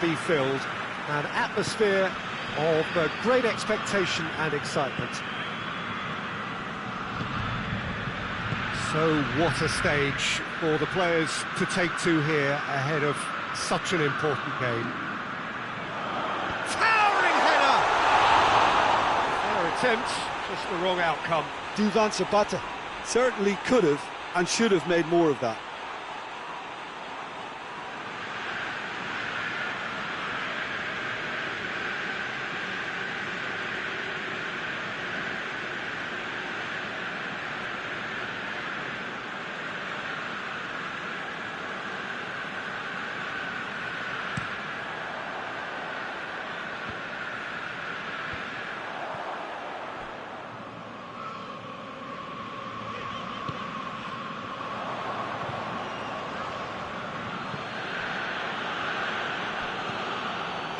be filled, an atmosphere of great expectation and excitement. So what a stage for the players to take to here ahead of such an important game. Towering header! Fair attempt, just the wrong outcome. Duvan Zapata certainly could have and should have made more of that.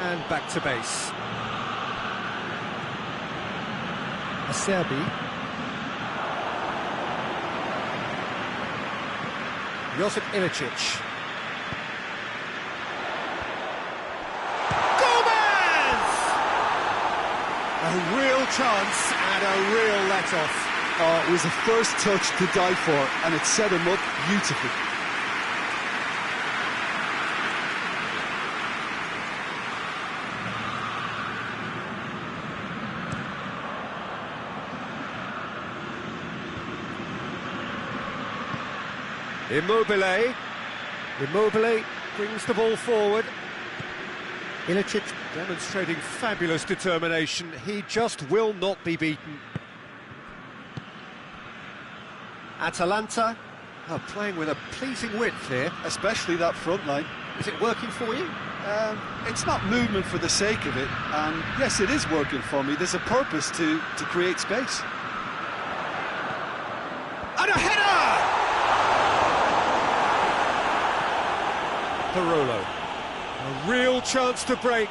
And back to base. Acerbi. Josip Ilicic. Gomez! A real chance and a real let-off. Oh, it was a first touch to die for, and it set him up beautifully. Immobile brings the ball forward. Ilicic demonstrating fabulous determination. He just will not be beaten. Atalanta are playing with a pleasing width here. Especially that front line. Is it working for you? It's not movement for the sake of it, and yes, it is working for me. There's a purpose to create space. And a header! Parolo. A real chance to break.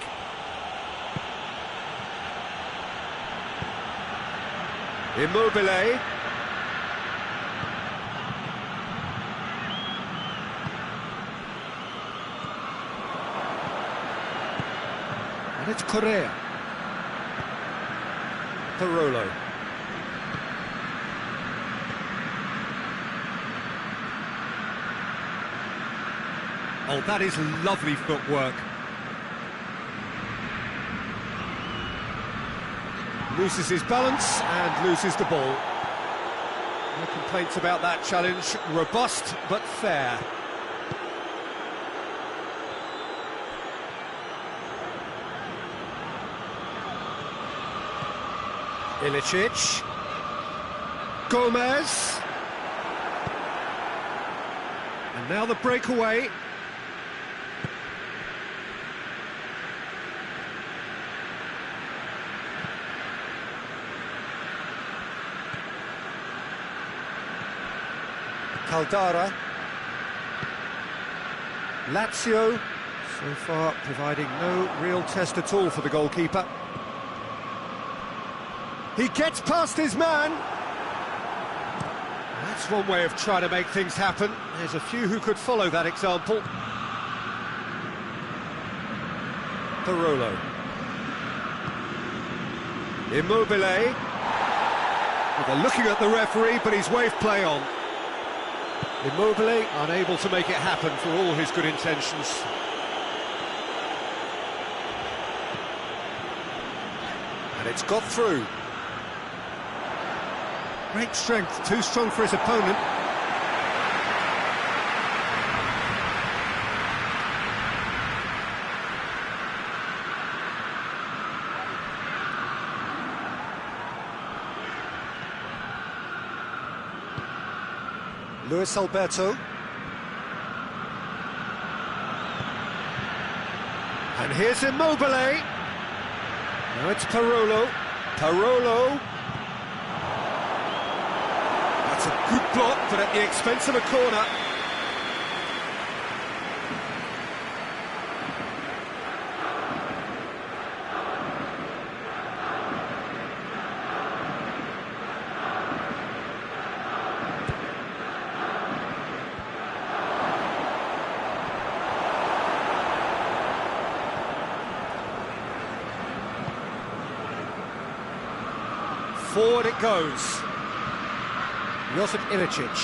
Immobile. And it's Correa. Parolo. Oh, that is lovely footwork. Loses his balance and loses the ball. No complaints about that challenge. Robust but fair. Ilicic. Gomez. And now the breakaway. Caldara. Lazio, so far providing no real test at all for the goalkeeper. He gets past his man. That's one way of trying to make things happen. There's a few who could follow that example. Parolo. Immobile. Well, they're looking at the referee, but he's waved play on. Immobile unable to make it happen for all his good intentions. And it's got through. Great strength, too strong for his opponent. Luis Alberto. And here's Immobile. Now it's Parolo. Parolo. That's a good block, but at the expense of a corner. Forward it goes. Josip Ilicic.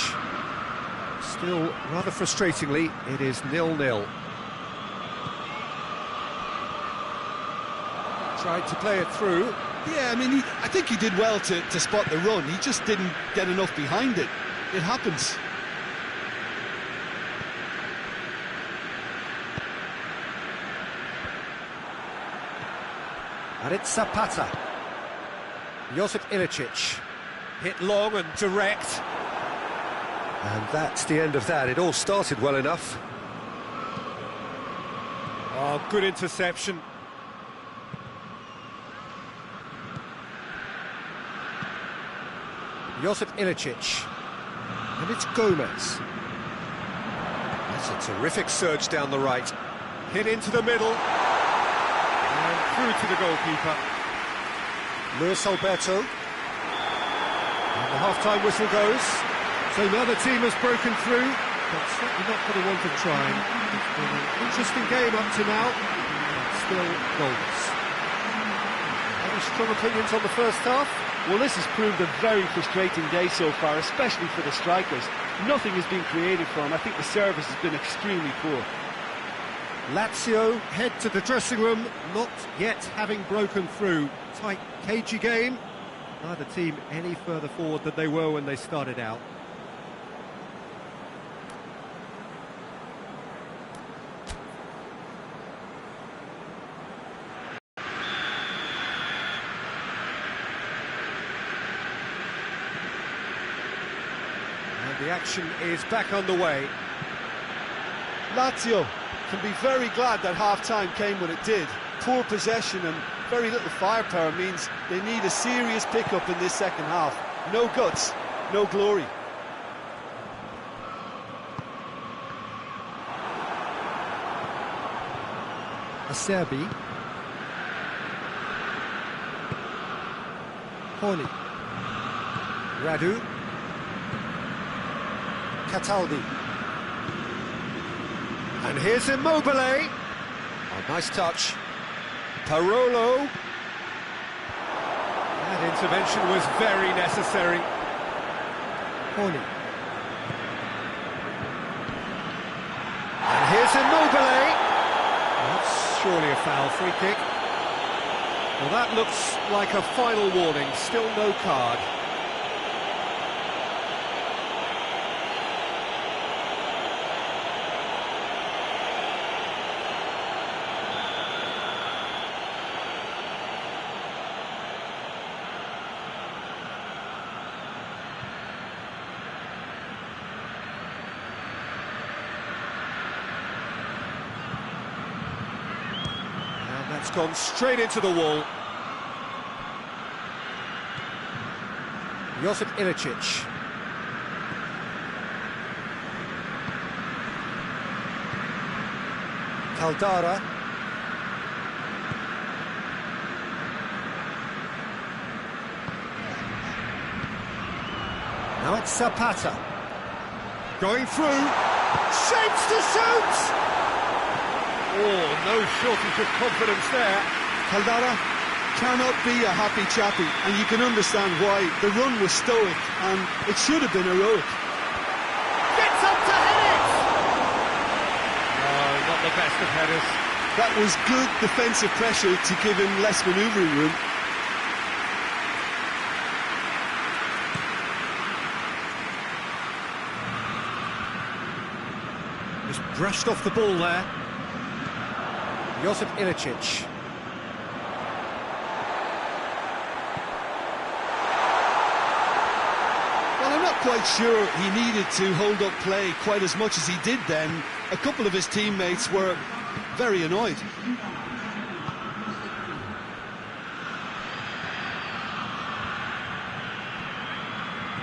Still, rather frustratingly, it is 0-0. Tried to play it through. Yeah, I mean, I think he did well to spot the run. He just didn't get enough behind it. It happens. And it's Zapata. Josip Ilicic. Hit long and direct. And that's the end of that. It all started well enough. Oh, good interception. Josip Ilicic. And it's Gomez. That's a terrific surge down the right. Hit into the middle. And through to the goalkeeper. Luis Alberto. And the half-time whistle goes. So now the team has broken through, but certainly not for the want of trying. It's been an interesting game up to now, but still goals. Any strong opinions on the first half? Well, this has proved a very frustrating day so far, especially for the strikers. Nothing has been created for them. I think the service has been extremely poor. Lazio head to the dressing room, not yet having broken through. Tight, cagey game. Neither team any further forward than they were when they started out. The action is back underway. Lazio can be very glad that half-time came when it did. Poor possession and very little firepower means they need a serious pickup in this second half. No guts, no glory. Acerbi. Honi. Radu. Cataldi. And here's Immobile. Oh, nice touch. Parolo. That intervention was very necessary. Honi. And here's Immobile. That's surely a foul. Free kick. Well, that looks like a final warning. Still no card. It's gone straight into the wall. Josip Ilicic. Caldara. Now it's Zapata. Going through. Shapes to shoot! Oh, no shortage of confidence there. Caldara cannot be a happy chappy, and you can understand why. The run was stoic, and it should have been heroic. Gets up to head it! Oh, not the best of headers. That was good defensive pressure to give him less manoeuvring room. Just brushed off the ball there. Josip Ilicic. Well, I'm not quite sure he needed to hold up play quite as much as he did then. A couple of his teammates were very annoyed.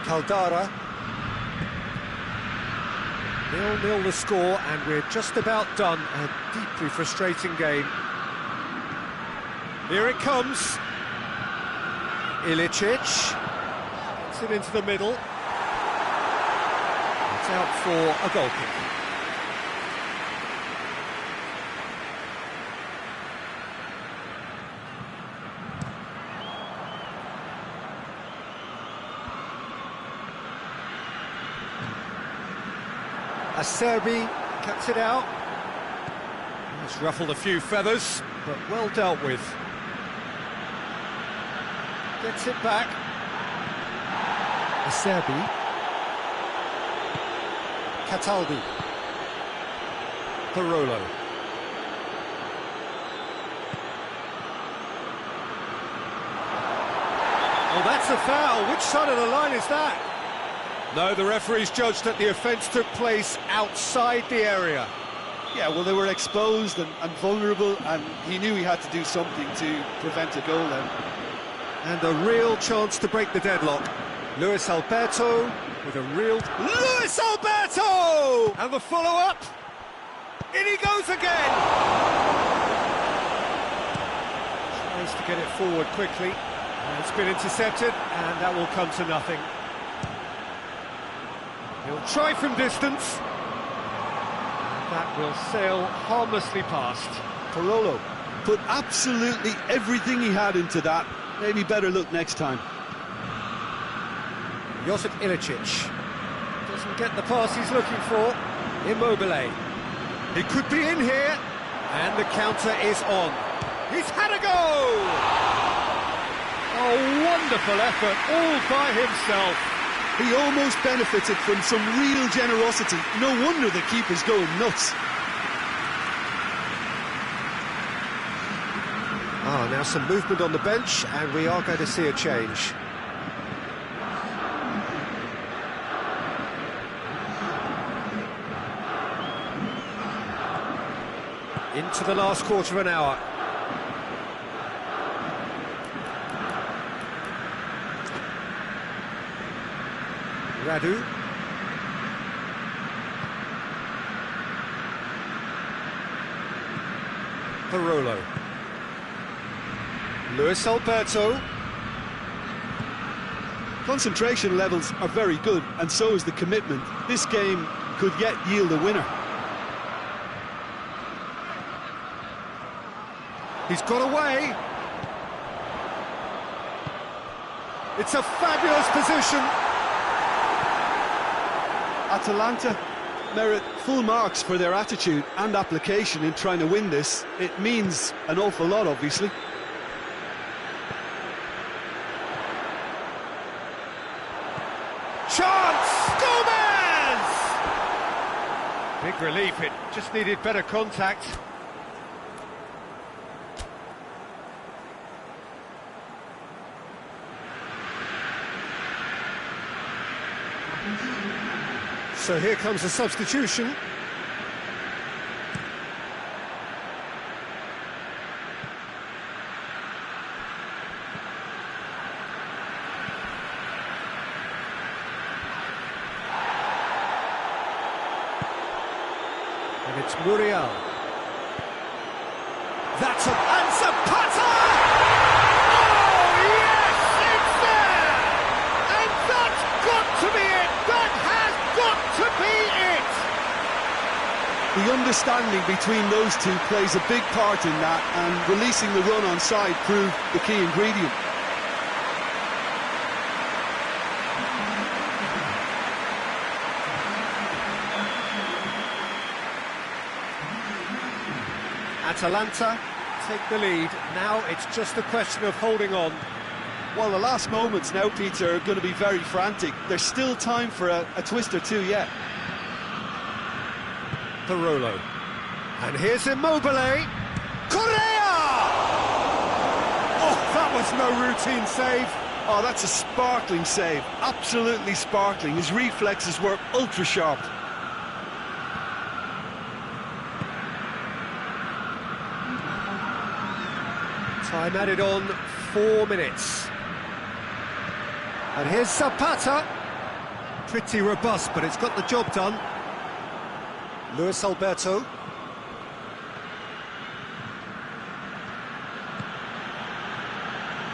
Caldara. 0-0 the score, and we're just about done. A deeply frustrating game. Here it comes. Ilicic. Gets it into the middle. It's out for a goal kick. Acerbi cuts it out. It's ruffled a few feathers, but well dealt with. Gets it back. Acerbi. Cataldi. Parolo. Oh, that's a foul. Which side of the line is that? No, the referee's judged that the offence took place outside the area. Yeah, well, they were exposed and vulnerable, and he knew he had to do something to prevent a goal then. And a real chance to break the deadlock. Luis Alberto with a real... Luis Alberto! And the follow-up. In he goes again! Tries to get it forward quickly. And it's been intercepted, and that will come to nothing. He'll try from distance. That will sail harmlessly past. Parolo put absolutely everything he had into that. Maybe better look next time. Josip Ilicic doesn't get the pass he's looking for. Immobile. He could be in here, and the counter is on. He's had a go! Oh, wonderful effort, all by himself. He almost benefited from some real generosity. No wonder the keeper's going nuts. Now some movement on the bench, and we are going to see a change. Into the last quarter of an hour. Radu. Parolo. Luis Alberto. Concentration levels are very good, and so is the commitment. This game could yet yield a winner. He's got away. It's a fabulous position. Atalanta merit full marks for their attitude and application in trying to win this. It means an awful lot, obviously. Chance! Gomez! Big relief, it just needed better contact. So here comes a substitution. And it's Muriel. That's a... And Zapata! Oh, yes! It's there! And that's got to be it! That has got to be it! The understanding between those two plays a big part in that, and releasing the run on side proved the key ingredient. Atalanta take the lead. Now it's just a question of holding on. Well, the last moments now, Peter, are going to be very frantic. There's still time for a twist or two yet. Parolo. And here's Immobile. Correa! Oh, that was no routine save. Oh, that's a sparkling save. Absolutely sparkling. His reflexes were ultra sharp. Time added on, 4 minutes. And here's Zapata. Pretty robust, but it's got the job done. Luis Alberto.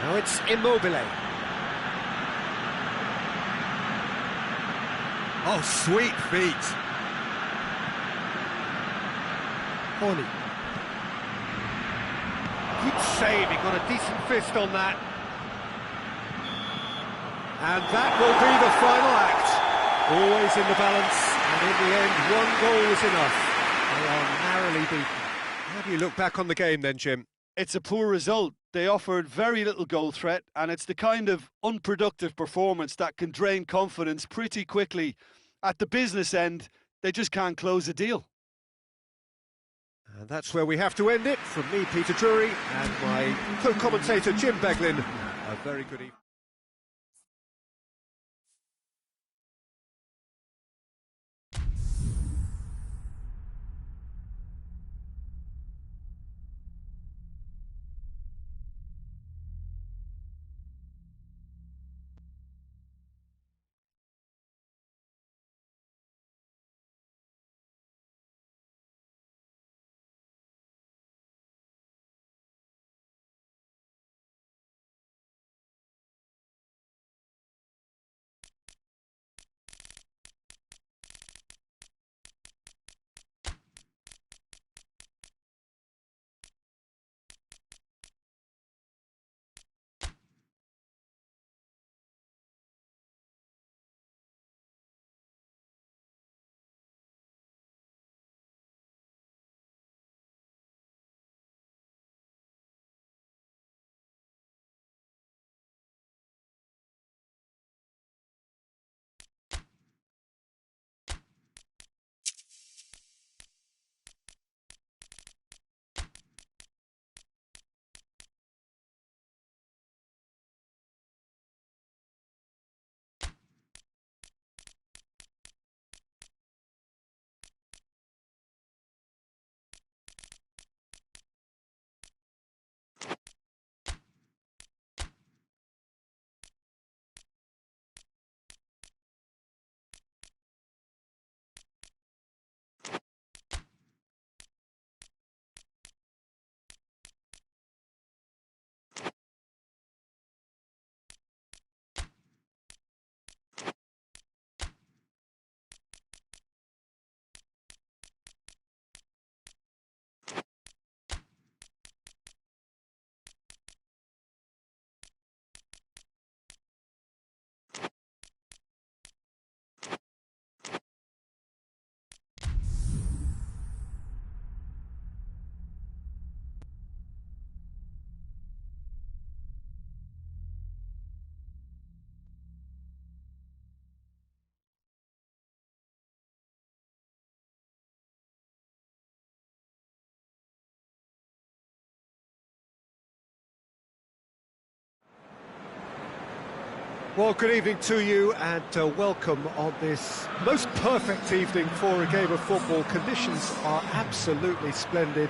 Now it's Immobile. Oh, sweet feet. Horny. Good save, he got a decent fist on that. And that will be the final act. Always in the balance, And in the end, one goal was enough. They are narrowly beaten. How do you look back on the game then, Jim? It's a poor result. They offered very little goal threat, and it's the kind of unproductive performance that can drain confidence pretty quickly. At the business end, they just can't close a deal. And that's where we have to end it. From me, Peter Drury, and my co-commentator, Jim Beglin. A very good evening. Well, good evening to you, and welcome on this most perfect evening for a game of football. Conditions are absolutely splendid,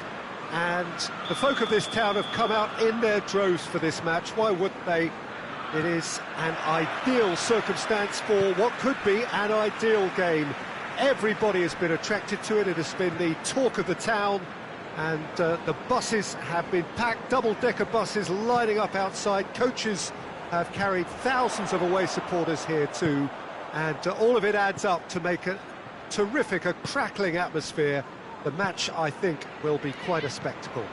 and the folk of this town have come out in their droves for this match. Why wouldn't they? It is an ideal circumstance for what could be an ideal game. Everybody has been attracted to it. It has been the talk of the town, and the buses have been packed, double-decker buses lining up outside. Coaches have carried thousands of away supporters here too, and all of it adds up to make a terrific, a crackling atmosphere. The match, I think, will be quite a spectacle.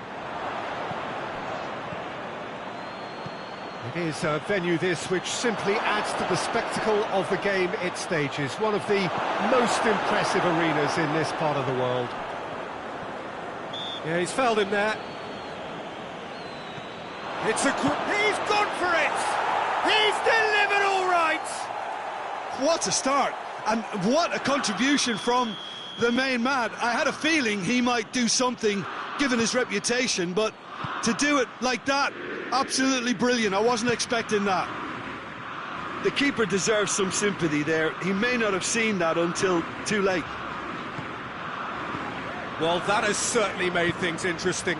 It is a venue this which simply adds to the spectacle of the game it stages. One of the most impressive arenas in this part of the world. Yeah, he's fouled him there. He's gone for it! He's delivered all right! What a start, and what a contribution from the main man. I had a feeling he might do something, given his reputation, but to do it like that, absolutely brilliant. I wasn't expecting that. The keeper deserves some sympathy there. He may not have seen that until too late. Well, that has certainly made things interesting.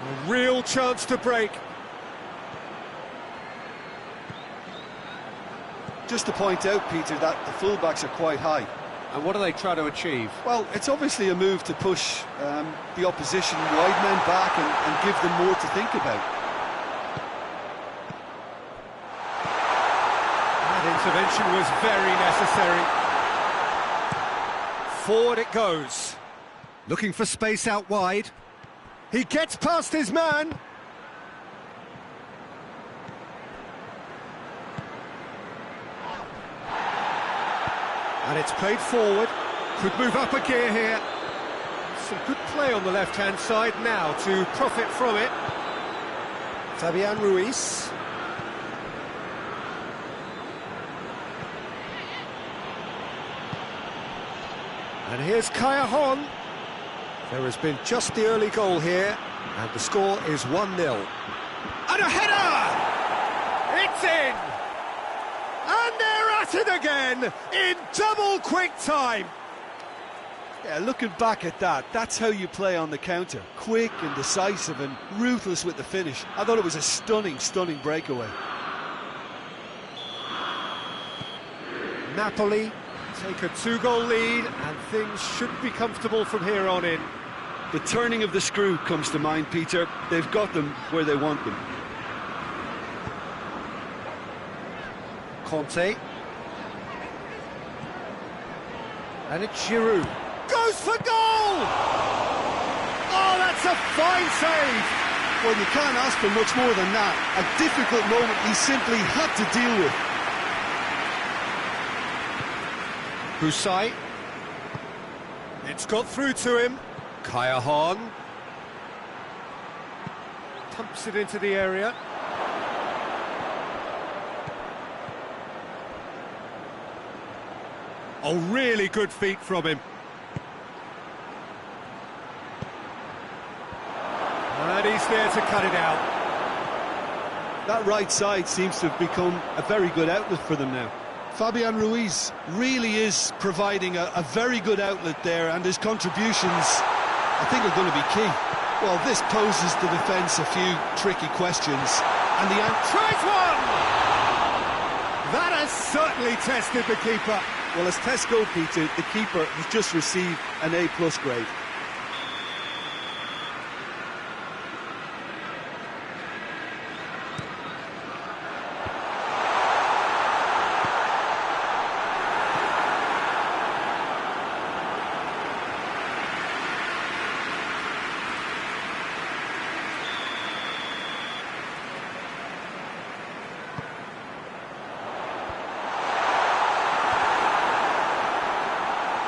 A real chance to break. Just to point out, Peter, that the fullbacks are quite high. And what do they try to achieve? Well, it's obviously a move to push the opposition wide men back and give them more to think about. That intervention was very necessary. Forward it goes. Looking for space out wide. He gets past his man. And it's played forward. Could move up a gear here. Some good play on the left-hand side now to profit from it. Fabian Ruiz. And here's Kaya. There has been just the early goal here, and the score is 1-0. And a header! It's in! And they're at it again, in double quick time! Yeah, looking back at that, that's how you play on the counter. Quick and decisive and ruthless with the finish. I thought it was a stunning, stunning breakaway. Napoli take a 2-goal lead, and things should be comfortable from here on in. The turning of the screw comes to mind, Peter. They've got them where they want them. Conte. And it's Giroud. Goes for goal! Oh, that's a fine save! Well, you can't ask for much more than that. A difficult moment he simply had to deal with. Husai. It's got through to him. Kaya. Pumps it into the area. Oh, really good feet from him. And he's there to cut it out. That right side seems to have become a very good outlet for them now. Fabian Ruiz really is providing a very good outlet there, and his contributions, I think, are going to be key. Well, this poses the defence a few tricky questions, and the tries one! That has certainly tested the keeper. Well, as tests go, Peter, the keeper has just received an A+ grade.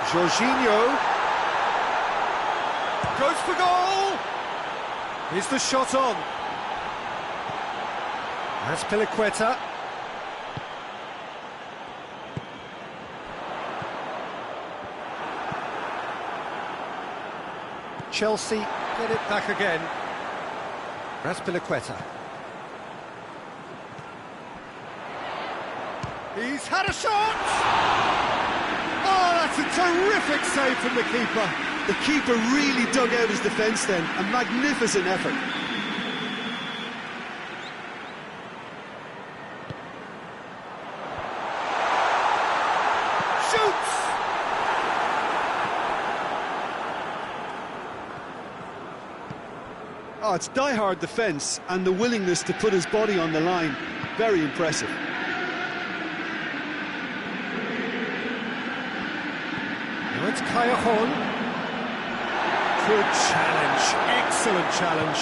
Jorginho goes for goal. Is the shot on? That's Piliqueta. Chelsea get it back again. That's Piliqueta. He's had a shot! Oh, that's a terrific save from the keeper. The keeper really dug out his defence then. A magnificent effort. Shoots! Oh, it's die-hard defence and the willingness to put his body on the line. Very impressive. It's Kaya. Good challenge, excellent challenge.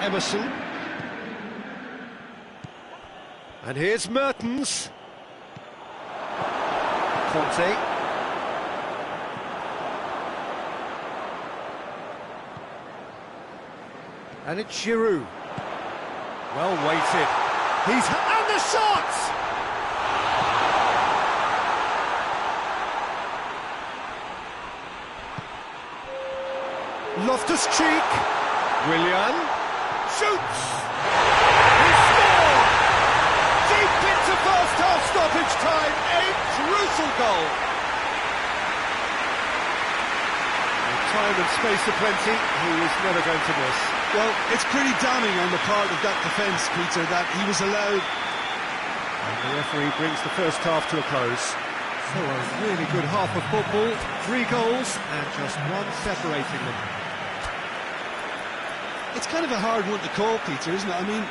Emerson. And here's Mertens. Conte. And it's Giroud. Well weighted. And the shot! Loftus-Cheek. Willian shoots. He scored! Deep into first half stoppage time. A crucial goal. With time and space aplenty, he was never going to miss. Well, it's pretty damning on the part of that defence, Peter, that he was allowed. And the referee brings the first half to a close. So a really good half of football, 3 goals and just one separating them. It's kind of a hard one to call, Peter, isn't it? I mean,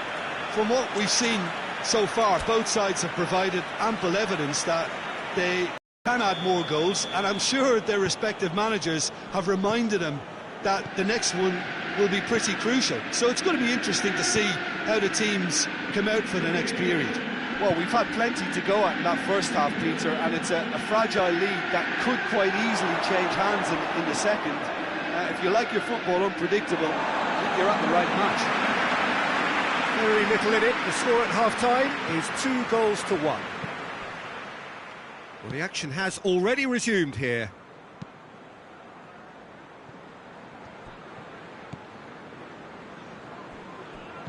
from what we've seen so far, both sides have provided ample evidence that they can add more goals, and I'm sure their respective managers have reminded them that the next one will be pretty crucial. So it's going to be interesting to see how the teams come out for the next period. Well, we've had plenty to go at in that first half, Peter, and it's a fragile lead that could quite easily change hands in the second. If you like your football unpredictable, I think you're at the right match. Very little in it. The score at half-time is 2-1. Well, the action has already resumed here.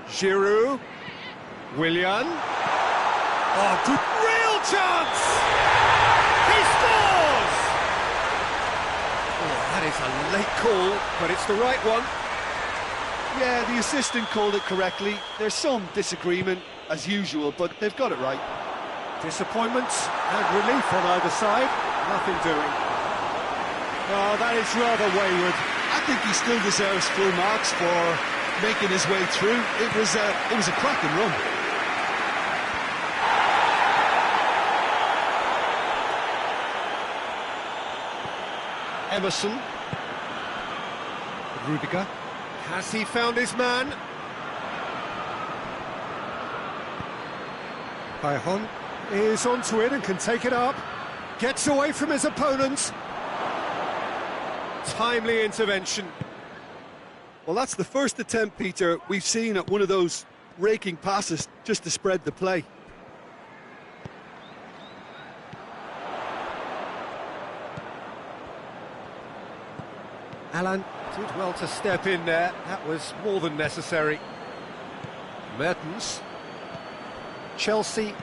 Giroud. Willian. Oh, good, real chance! He scores! Oh, that is a late call, but it's the right one. Yeah, the assistant called it correctly. There's some disagreement, as usual, but they've got it right. Disappointment and relief on either side. Nothing doing. Oh, that is rather wayward. I think he still deserves full marks for making his way through. It was a cracking run. Emerson. Rudiger. Has he found his man? Cajon is onto it and can take it up. Gets away from his opponent. Timely intervention. Well, that's the first attempt, Peter, we've seen at one of those raking passes just to spread the play. Alan did well to step in there. That was more than necessary. Mertens. Chelsea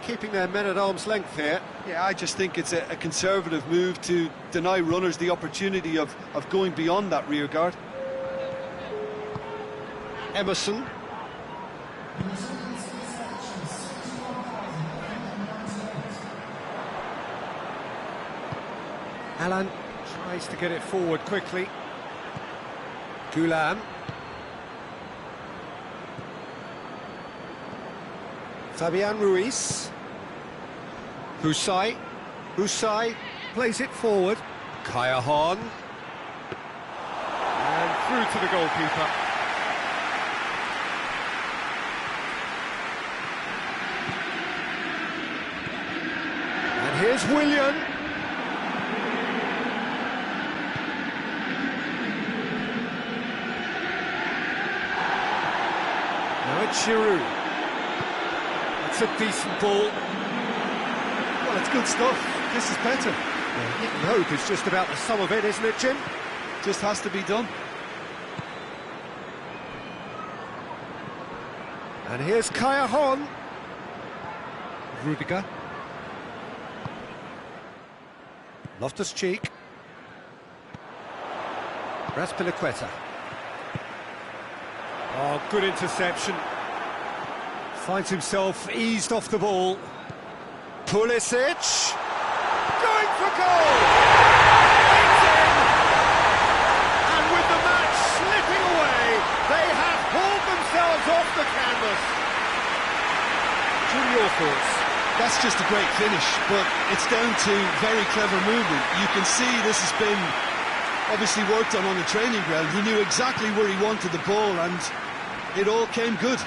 keeping their men at arm's length here. Yeah, I just think it's a conservative move to deny runners the opportunity of going beyond that rear guard. Emerson. Alan tries to get it forward quickly. Gulam. Fabian Ruiz. Husai. Husai plays it forward. Cajon. And through to the goalkeeper. And here's Willian. Now it's Giroud. It's a decent ball. Well, it's good stuff. This is better. Well, hit and hope is just about the sum of it, isn't it, Jim? Just has to be done. And here's Cajon. Rudiger. Loftus-Cheek. Raspilicueta. Oh, good interception. Finds himself eased off the ball. Pulisic. Going for goal! It's in! And with the match slipping away, they have hauled themselves off the canvas. Jim, your thoughts? That's just a great finish, but it's down to very clever movement. You can see this has been obviously worked on the training ground. He knew exactly where he wanted the ball, and it all came good.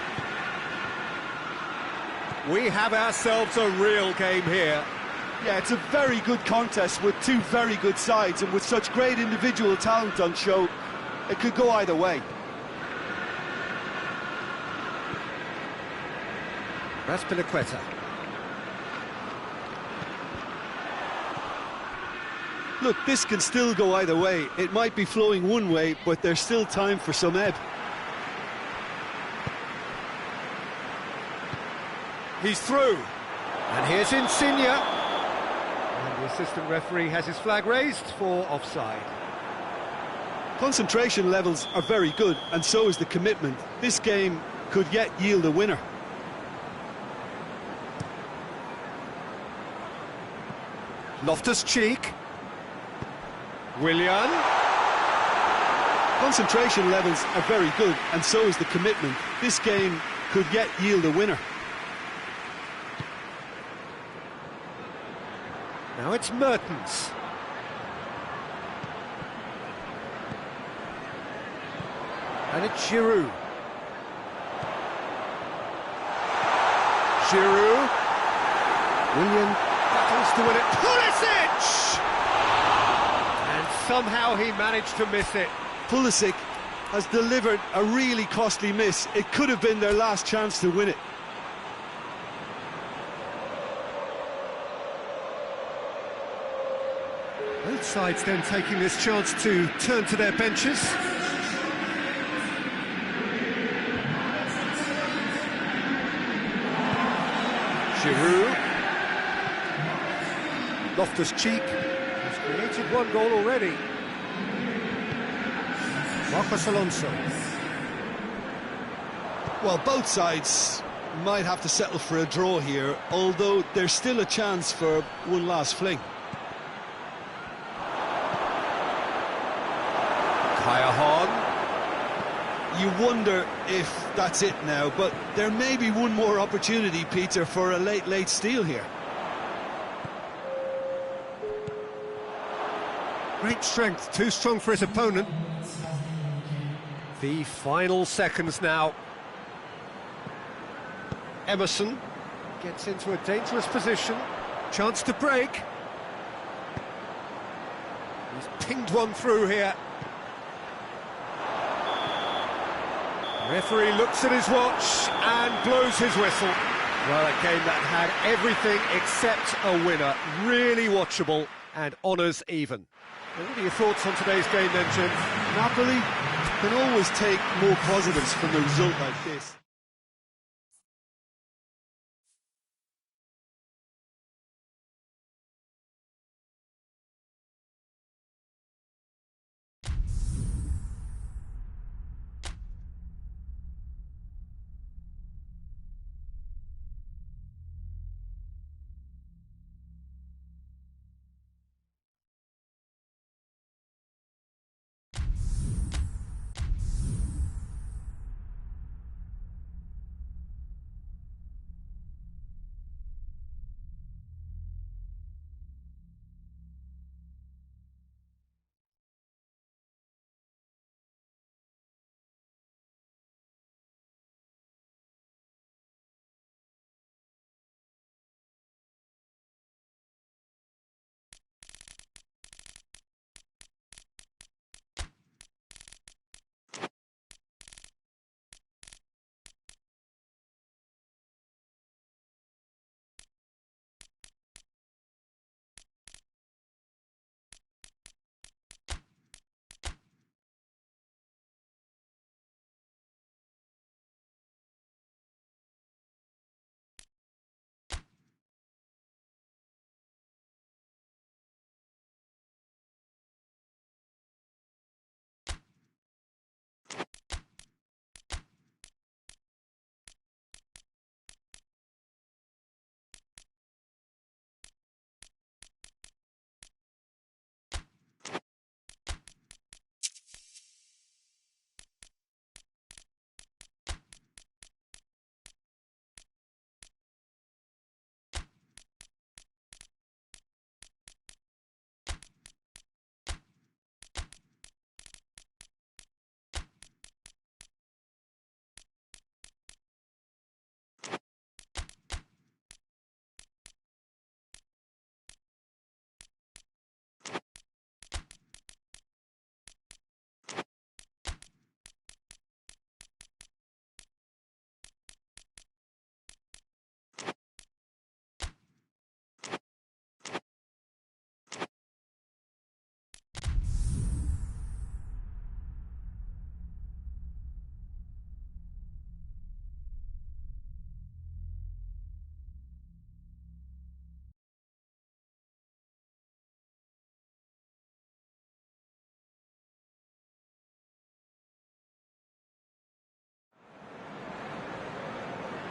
We have ourselves a real game here. Yeah, it's a very good contest with two very good sides, and with such great individual talent on show, it could go either way. Raspilicueta. Look, this can still go either way. It might be flowing one way, but there's still time for some ebb. He's through. And here's Insigne. And the assistant referee has his flag raised for offside. Concentration levels are very good, and so is the commitment. This game could yet yield a winner. Loftus-Cheek. Willian. Concentration levels are very good, and so is the commitment. This game could yet yield a winner. Now it's Mertens. And it's Giroud. Giroud. William battles to win it. Pulisic! And somehow he managed to miss it. Pulisic has delivered a really costly miss. It could have been their last chance to win it. Both sides then taking this chance to turn to their benches. Giroud. Loftus-Cheek has created one goal already. Marcos Alonso. Well, both sides might have to settle for a draw here, although there's still a chance for one last fling. Kaya Hahn. You wonder if that's it now, but there may be one more opportunity, Peter, for a late steal here. Great strength, too strong for his opponent. The final seconds now. Emerson gets into a dangerous position. Chance to break. He's pinged one through here. Referee looks at his watch and blows his whistle. Well, a game that had everything except a winner. Really watchable and honours even. What are your thoughts on today's game then, Jim? Napoli can always take more positives from a result like this.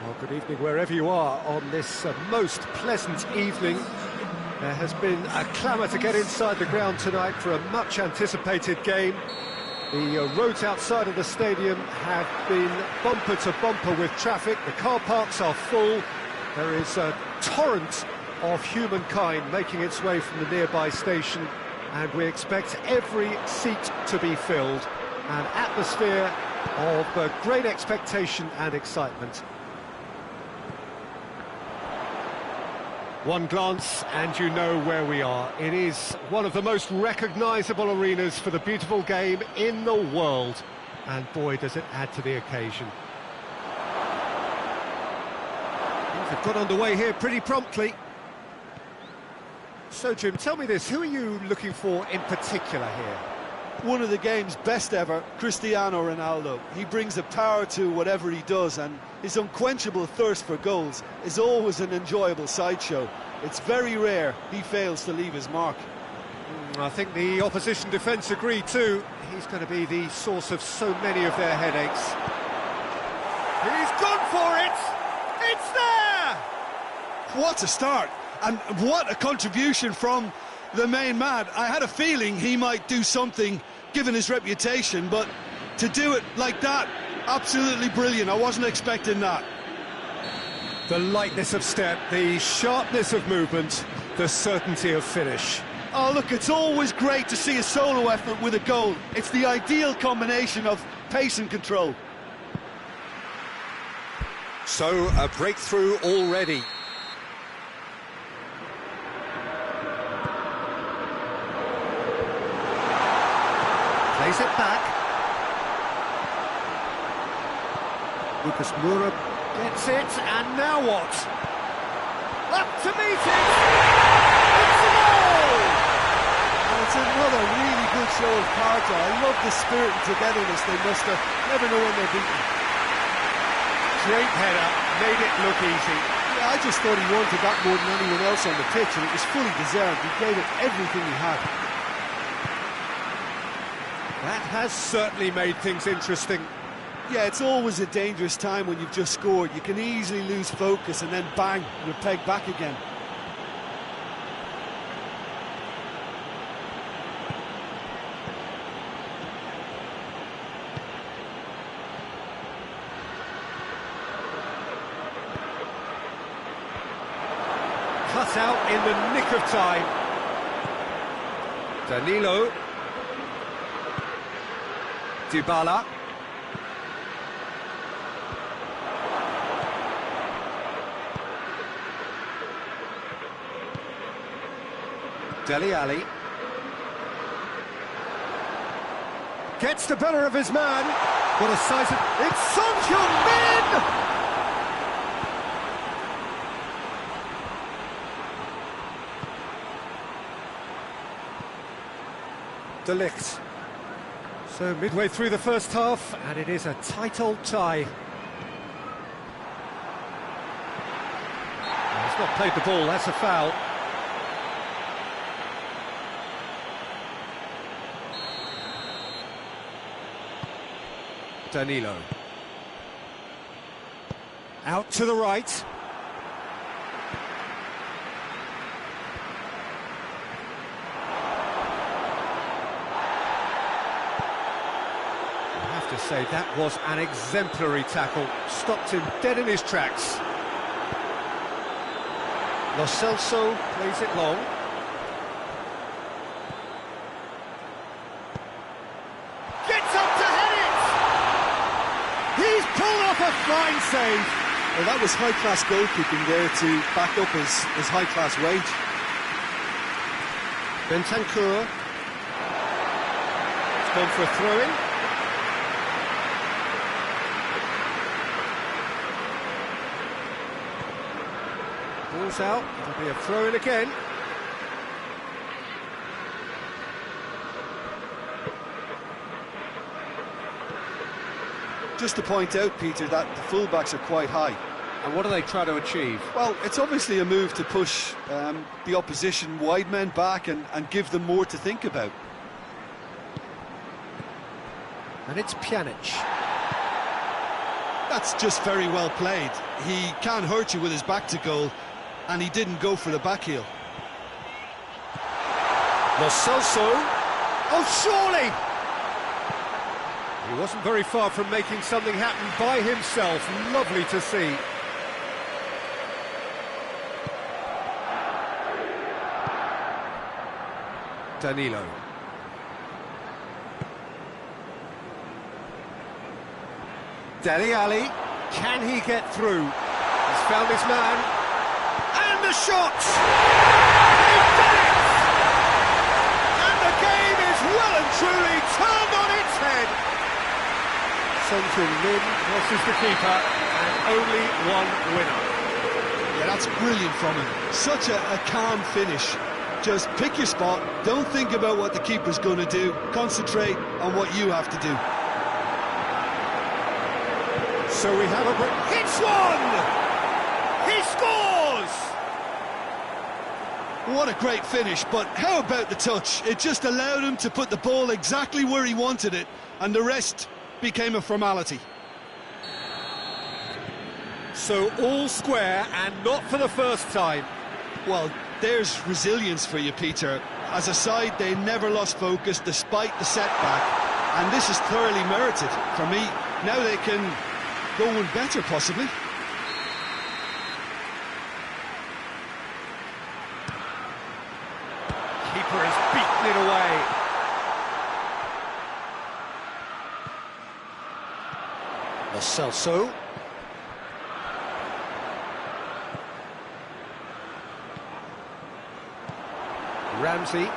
Well, good evening wherever you are on this most pleasant evening. There has been a clamour to get inside the ground tonight for a much-anticipated game. The roads outside of the stadium have been bumper to bumper with traffic. The car parks are full. There is a torrent of humankind making its way from the nearby station, and we expect every seat to be filled. An atmosphere of great expectation and excitement. One glance and you know where we are. It is one of the most recognisable arenas for the beautiful game in the world. And boy, does it add to the occasion. Things have got underway here pretty promptly. So, Jim, tell me this, who are you looking for in particular here? One of the game's best ever, Cristiano Ronaldo. He brings a power to whatever he does, and his unquenchable thirst for goals is always an enjoyable sideshow. It's very rare he fails to leave his mark. I think the opposition defence agree too. He's going to be the source of so many of their headaches. He's gone for it! It's there! What a start, and what a contribution from the main man. I had a feeling he might do something given his reputation, but to do it like that, absolutely brilliant. I wasn't expecting that. The lightness of step, the sharpness of movement, the certainty of finish. Oh, look, it's always great to see a solo effort with a goal. It's the ideal combination of pace and control. So, a breakthrough already. Plays it back. Lucas Moura gets it, and now what? Up to meet it! It's a goal! And it's another really good show of character. I love the spirit and togetherness they muster. Never know when they're beaten. Great header, made it look easy. Yeah, I just thought he wanted that more than anyone else on the pitch, and it was fully deserved. He gave it everything he had. That has certainly made things interesting. Yeah, it's always a dangerous time when you've just scored. You can easily lose focus and then bang, you're pegged back again. Cut out in the nick of time. Danilo. Dybala. Dele Alli. Gets the better of his man. What a size of... It's Son Heung-min! De Ligt. So midway through the first half, and it is a tight old tie. He's not played the ball, that's a foul. Danilo. Out to the right. I have to say, that was an exemplary tackle. Stopped him dead in his tracks. Lo Celso plays it long. A fine save. Well, that was high-class goalkeeping there to back up his high-class wage. Bentancur. It's gone for a throw-in. Ball's out. It'll be a throw-in again. Just to point out, Peter, that the fullbacks are quite high. And what do they try to achieve? Well, it's obviously a move to push the opposition wide men back and give them more to think about. And it's Pjanic. That's just very well played. He can hurt you with his back to goal, and he didn't go for the back heel. Lo Celso. Oh, surely! He wasn't very far from making something happen by himself. Lovely to see. Danilo. Dele Alli, can he get through? He's found his man, and the shot! He's done it! And the game is well and truly turned on its head. Son Heung-min versus the keeper, and only one winner. Yeah, that's brilliant from him. Such a calm finish. Just pick your spot, don't think about what the keeper's going to do, concentrate on what you have to do. So we have a break. Hits one! He scores! What a great finish, but how about the touch? It just allowed him to put the ball exactly where he wanted it, and the rest became a formality. So all square, and not for the first time. Well, there's resilience for you, Peter. As a side, they never lost focus despite the setback, and this is thoroughly merited for me. Now they can go one better, possibly. Keeper has beaten it away. Lo Celso. Ramsey.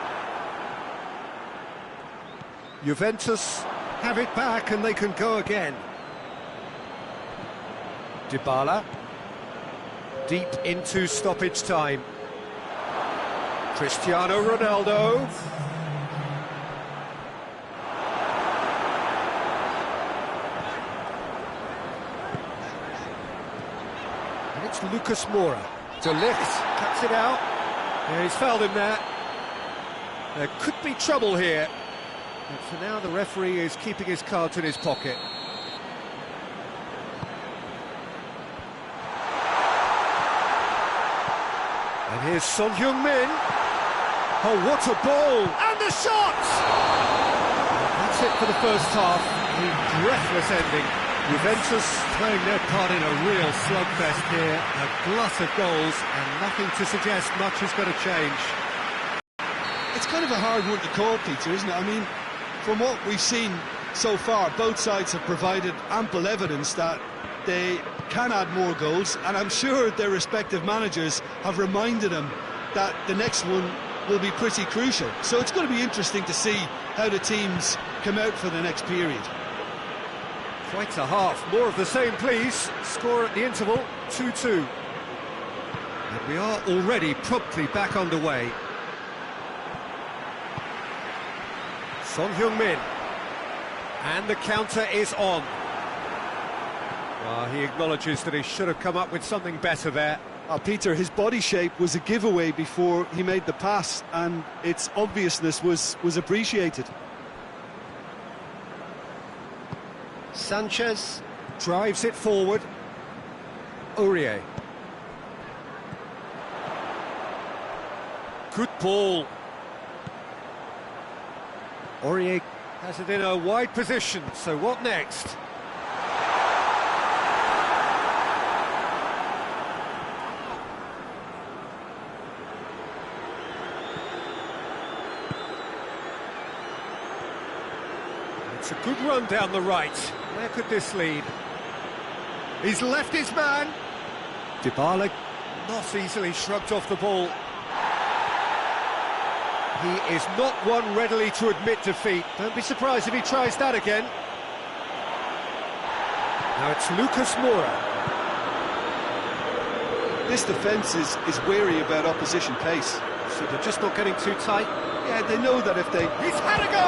Juventus have it back and they can go again. Dybala. Deep into stoppage time. Cristiano Ronaldo. And it's Lucas Moura. De Ligt cuts it out. Yeah, he's fouled him there. There could be trouble here. But for now, the referee is keeping his cards in his pocket. And here's Son Heung-min. Oh, what a ball! And the shot! That's it for the first half. A breathless ending. Juventus playing their part in a real slugfest here. A glut of goals, and nothing to suggest much is going to change. It's kind of a hard one to call, Peter, isn't it? I mean, from what we've seen so far, both sides have provided ample evidence that they can add more goals, and I'm sure their respective managers have reminded them that the next one will be pretty crucial. So it's going to be interesting to see how the teams come out for the next period. Quite a half. More of the same, please. Score at the interval, 2-2. And we are already promptly back underway. Son Heung-min. And the counter is on. Well, he acknowledges that he should have come up with something better there. Peter, his body shape was a giveaway before he made the pass, and its obviousness was appreciated. Sanchez drives it forward. Aurier. Good ball. Aurier has it in a wide position, so what next? It's a good run down the right. Where could this lead? He's left his man. Dybala not easily shrugged off the ball. He is not one readily to admit defeat. Don't be surprised if he tries that again. Now it's Lucas Moura. This defence is wary about opposition pace. So they're just not getting too tight. Yeah, they know that if they... He's had a go!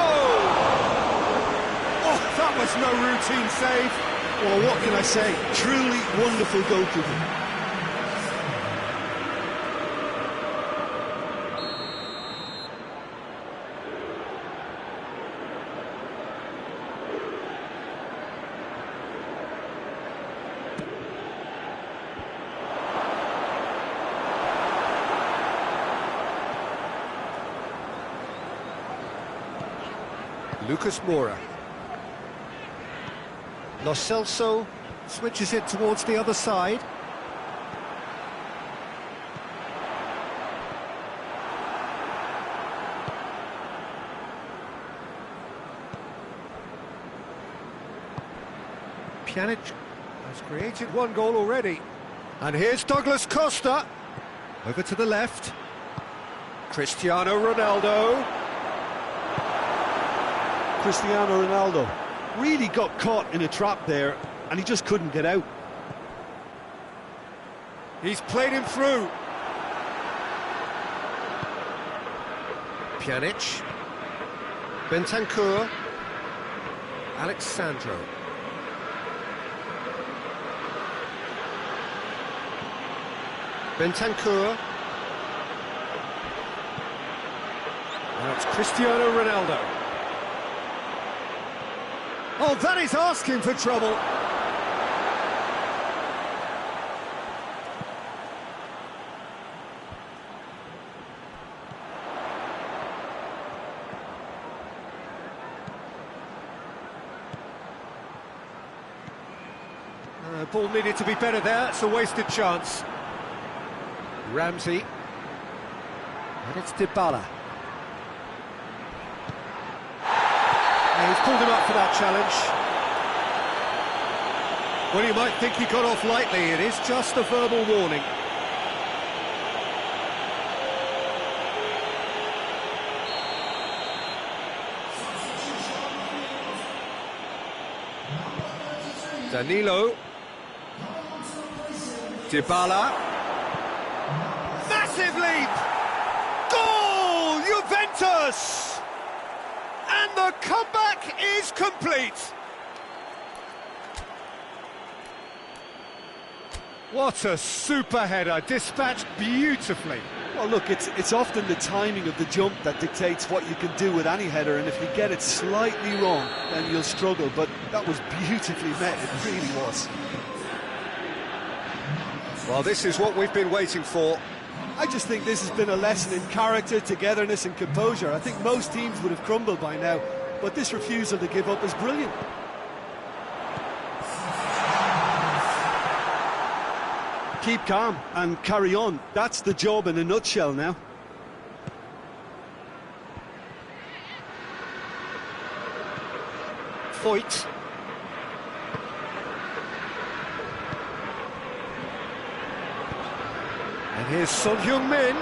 Oh, that was no routine save. Well, what can I say? Truly wonderful goalkeeping. Lucas Moura. Lo Celso switches it towards the other side. Pjanic has created one goal already. And here's Douglas Costa. Over to the left. Cristiano Ronaldo. Cristiano Ronaldo really got caught in a trap there, and he just couldn't get out. He's played him through. Pjanic. Bentancur. Alexandro. Bentancur. Now it's Cristiano Ronaldo. Oh, that is asking for trouble. Ball needed to be better there, it's a wasted chance. Ramsey. And it's Dybala. And he's pulled him up for that challenge. Well, you might think he got off lightly, it is just a verbal warning. Danilo. Dybala. Massive leap! Goal! Juventus! And the comeback is complete! What a super header, dispatched beautifully. Well, look, it's often the timing of the jump that dictates what you can do with any header, and if you get it slightly wrong, then you'll struggle, but that was beautifully met, it really was. Well, this is what we've been waiting for. I just think this has been a lesson in character, togetherness and composure. I think most teams would have crumbled by now, but this refusal to give up is brilliant. Keep calm and carry on. That's the job in a nutshell now. Foyt. And here's Son Heung-min.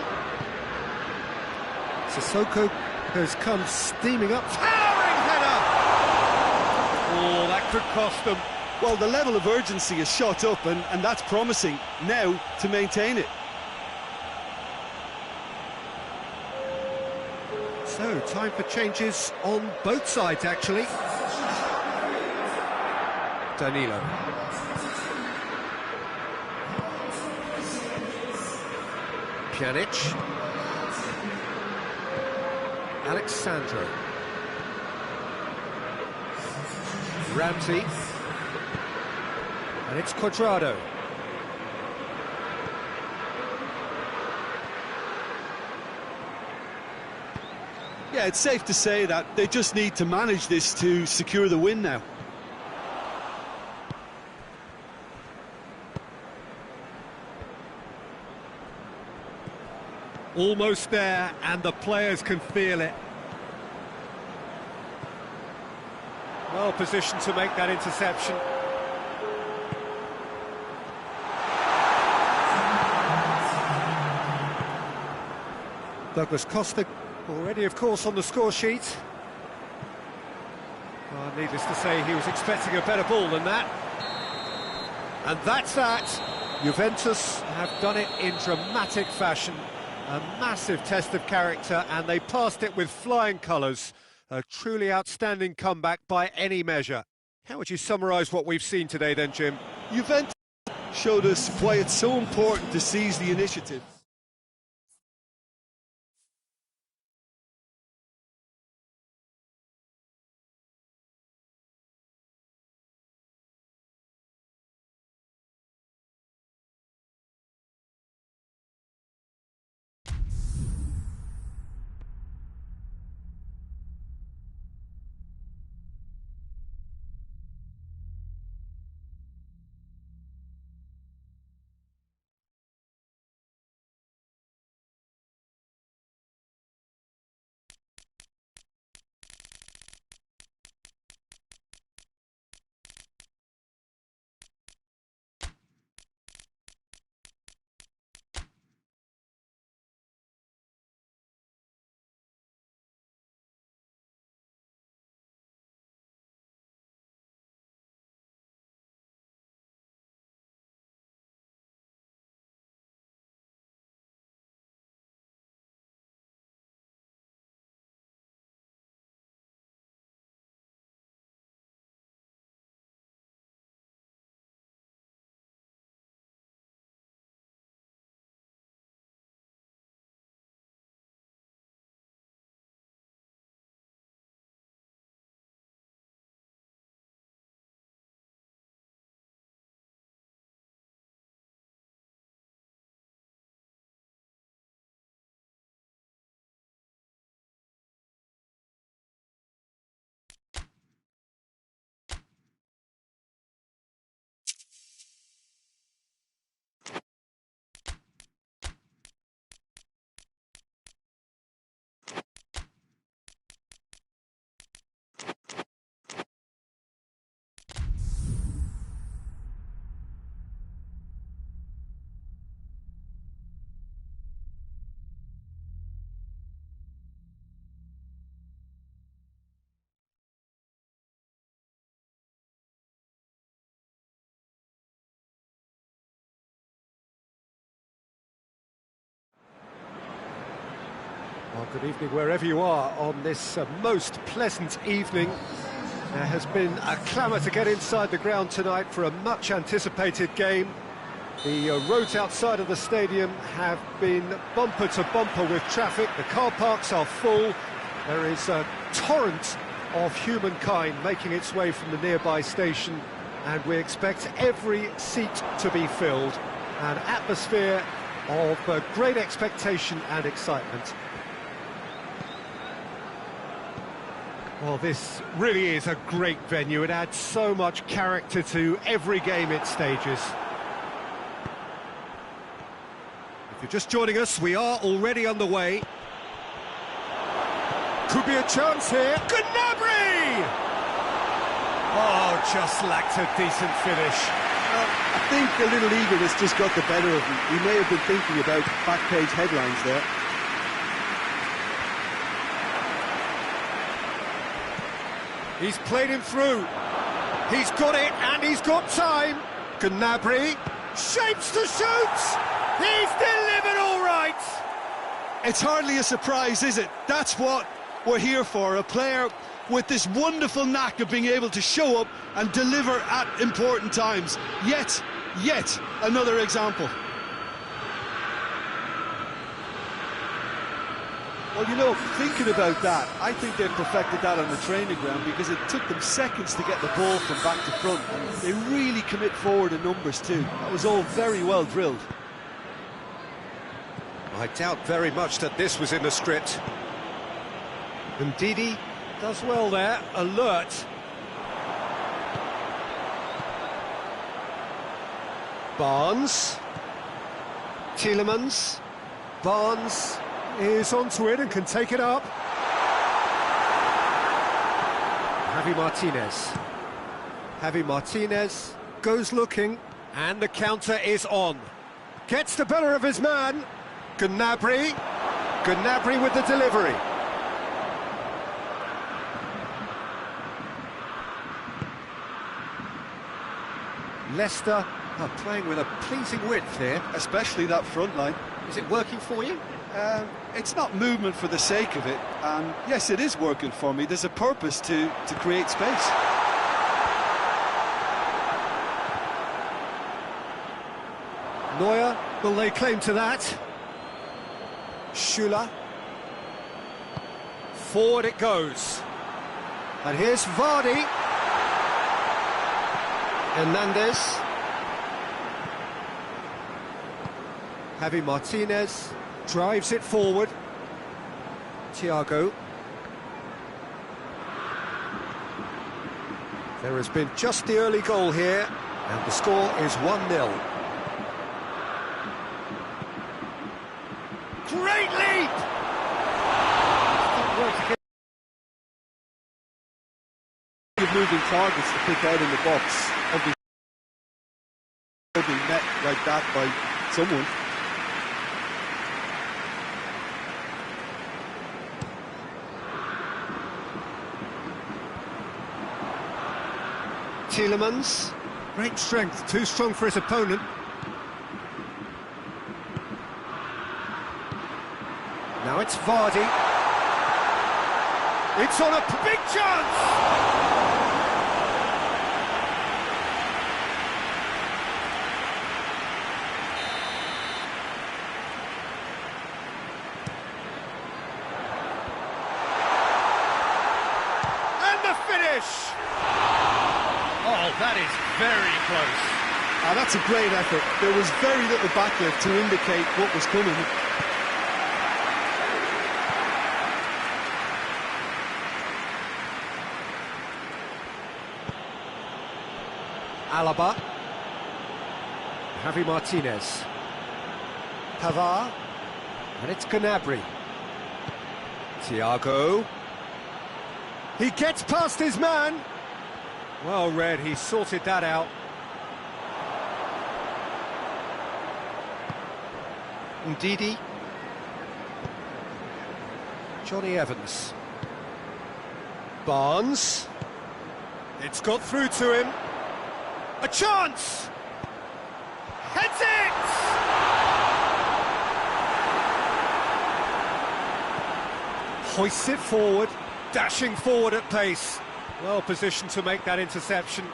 Sissoko has come steaming up. Towering header! Oh, that could cost them. Well, the level of urgency is shot up, and that's promising. Now to maintain it. So, time for changes on both sides, actually. Danilo. Pjanic. Alexandro. Ramsey. And it's Cuadrado. Yeah, it's safe to say that they just need to manage this to secure the win now. Almost there, and the players can feel it. Well positioned to make that interception. Douglas Costa already, of course, on the score sheet. Well, needless to say, he was expecting a better ball than that. And that's that. Juventus have done it in dramatic fashion. A massive test of character, and they passed it with flying colours. A truly outstanding comeback by any measure. How would you summarise what we've seen today then, Jim? Juventus showed us why it's so important to seize the initiative. Well, good evening wherever you are on this most pleasant evening. There has been a clamour to get inside the ground tonight for a much-anticipated game. The roads outside of the stadium have been bumper to bumper with traffic. The car parks are full. There is a torrent of humankind making its way from the nearby station, and we expect every seat to be filled. An atmosphere of great expectation and excitement. Well, this really is a great venue. It adds so much character to every game it stages. If you're just joining us, we are already underway. Could be a chance here. Gnabry! Oh, just lacked a decent finish. I think a little eagerness just got the better of him. He may have been thinking about back-page headlines there. He's played him through. He's got it, and he's got time. Gnabry shapes to shoot. He's delivered all right. It's hardly a surprise, is it? That's what we're here for. A player with this wonderful knack of being able to show up and deliver at important times. Yet another example. Well, you know, thinking about that, I think they've perfected that on the training ground, because it took them seconds to get the ball from back to front, and they really commit forward in numbers too. That was all very well drilled. I doubt very much that this was in the script. And Didi does well there, alert. Barnes. Tielemans. Barnes is onto it and can take it up. Javi Martinez goes looking, and the counter is on. Gets the better of his man. Gnabry with the delivery. Leicester are playing with a pleasing width here. Especially that front line. Is it working for you? It's not movement for the sake of it, and yes, it is working for me. There's a purpose to create space. Neuer will lay claim to that. Schüller. Forward it goes. And here's Vardy. Hernandez. Javi Martinez drives it forward. Thiago. There has been just the early goal here, and the score is 1-0. Great leap! Moving targets to pick out in the box. Every being met like that by someone. Tielemans, great strength, too strong for his opponent. Now it's Vardy. It's on a big chance! And the finish! Oh, that is very close. That's a great effort. There was very little backlift to indicate what was coming. Alaba. Javi Martinez. Pavard. And it's Gnabry. Thiago. He gets past his man. Well read, he sorted that out. Ndidi. Johnny Evans. Barnes. It's got through to him. A chance! Heads it! Hoists it forward, dashing forward at pace. Well positioned to make that interception.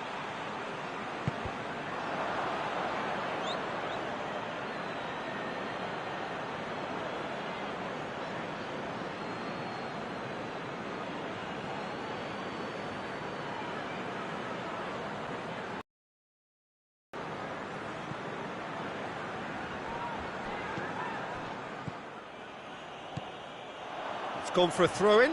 It's gone for a throw-in.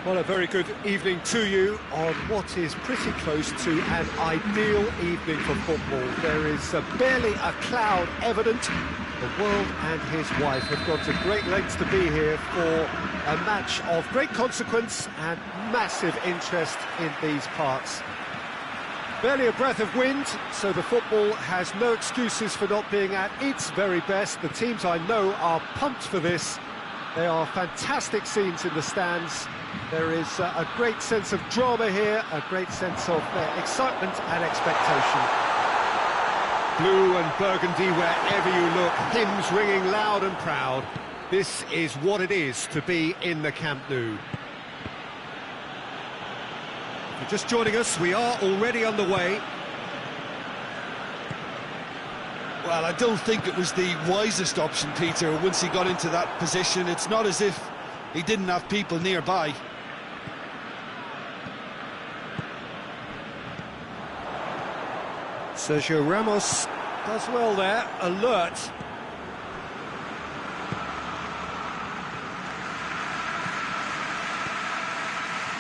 Well, a very good evening to you on what is pretty close to an ideal evening for football. There is barely a cloud evident. The world and his wife have gone to great lengths to be here for a match of great consequence and massive interest in these parts. Barely a breath of wind, so the football has no excuses for not being at its very best. The teams I know are pumped for this. They are fantastic scenes in the stands. There is a great sense of drama here, a great sense of excitement and expectation. Blue and burgundy wherever you look, hymns ringing loud and proud. This is what it is to be in the Camp Nou. If you're just joining us, we are already underway. Well, I don't think it was the wisest option, Peter, once he got into that position. It's not as if he didn't have people nearby. Sergio Ramos does well there, alert.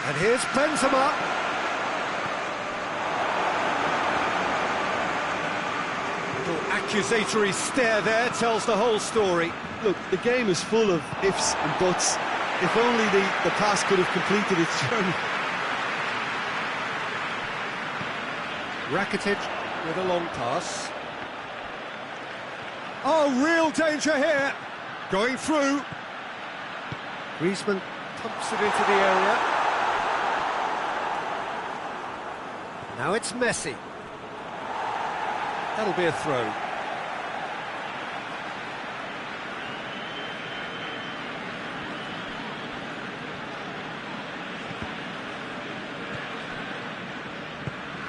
And here's Benzema. Accusatory stare there tells the whole story. Look, the game is full of ifs and buts. If only the pass could have completed its journey. Rakitic with a long pass. Oh, real danger here. Going through. Griezmann pumps it into the area. Now it's Messi. That'll be a throw.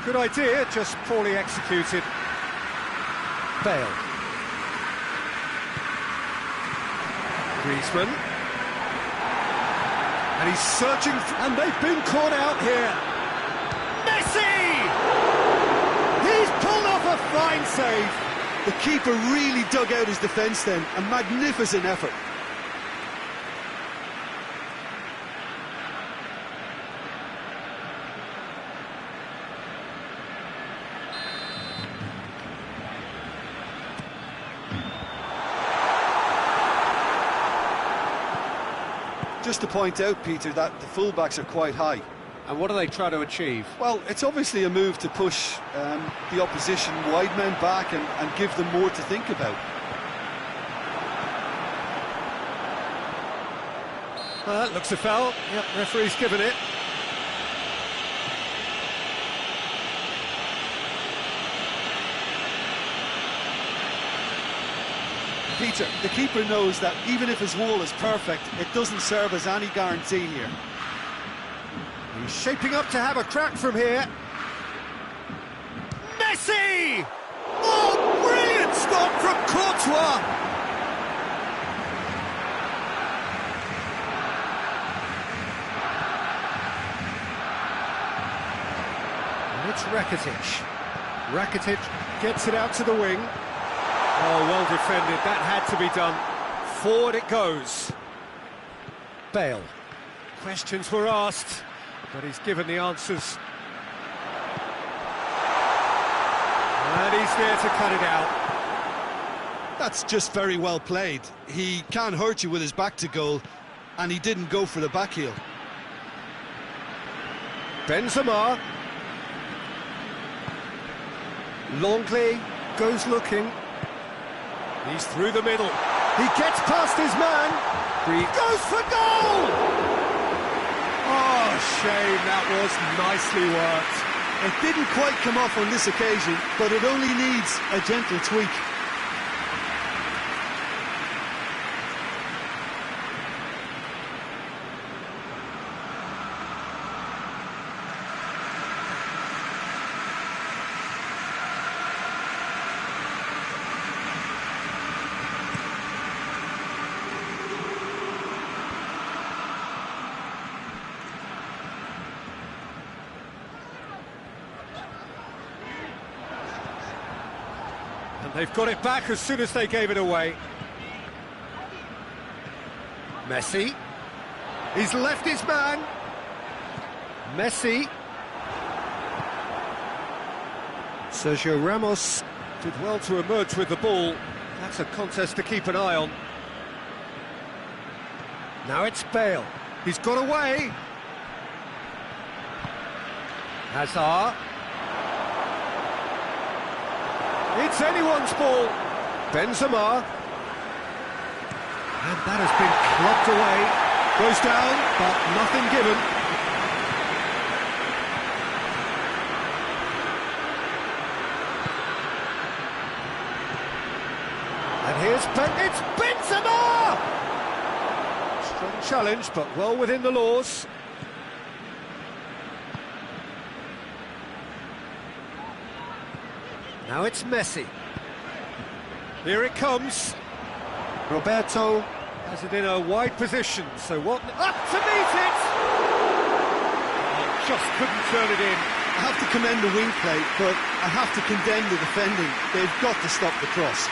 Good idea, just poorly executed. Bale. Griezmann. And he's searching, and they've been caught out here. Messi! He's pulled off a fine save. The keeper really dug out his defence then. A magnificent effort. Just to point out, Peter, that the fullbacks are quite high. And what are they trying to achieve? Well, it's obviously a move to push the opposition wide men back and give them more to think about. That looks a foul. Yep, referee's given it. Peter, the keeper knows that even if his wall is perfect, it doesn't serve as any guarantee here. He's shaping up to have a crack from here. Messi! Oh, brilliant stop from Courtois! And it's Rakitic. Rakitic gets it out to the wing. Oh, well defended, that had to be done. Forward it goes. Bale. Questions were asked, but he's given the answers. And he's there to cut it out. That's just very well played. He can't hurt you with his back to goal, and he didn't go for the back heel. Benzema. Longley goes looking. He's through the middle. He gets past his man. He goes for goal! Oh, shame, that was nicely worked. It didn't quite come off on this occasion, but it only needs a gentle tweak. And they've got it back as soon as they gave it away. Messi. He's left his man. Messi. Sergio Ramos did well to emerge with the ball. That's a contest to keep an eye on. Now it's Bale. He's got away. Hazard. It's anyone's ball. Benzema. And that has been clubbed away. Goes down, but nothing given. And here's it's Benzema! Strong challenge, but well within the laws. Now it's Messi. Here it comes. Roberto has it in a wide position, so what? Up to meet it! Oh, just couldn't turn it in. I have to commend the wing play, but I have to condemn the defending. They've got to stop the cross.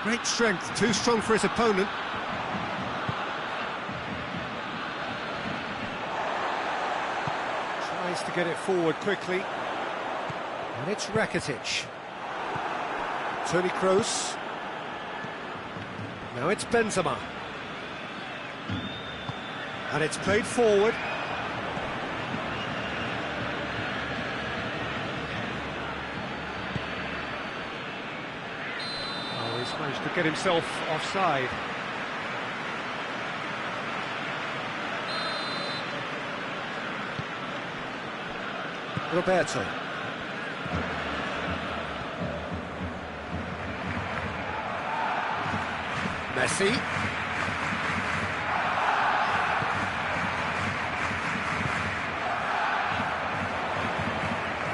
Great strength, too strong for his opponent. Tries to get it forward quickly. And it's Rakitic. Toni Kroos. Now it's Benzema. And it's played forward. He's managed to get himself offside. Roberto. Messi.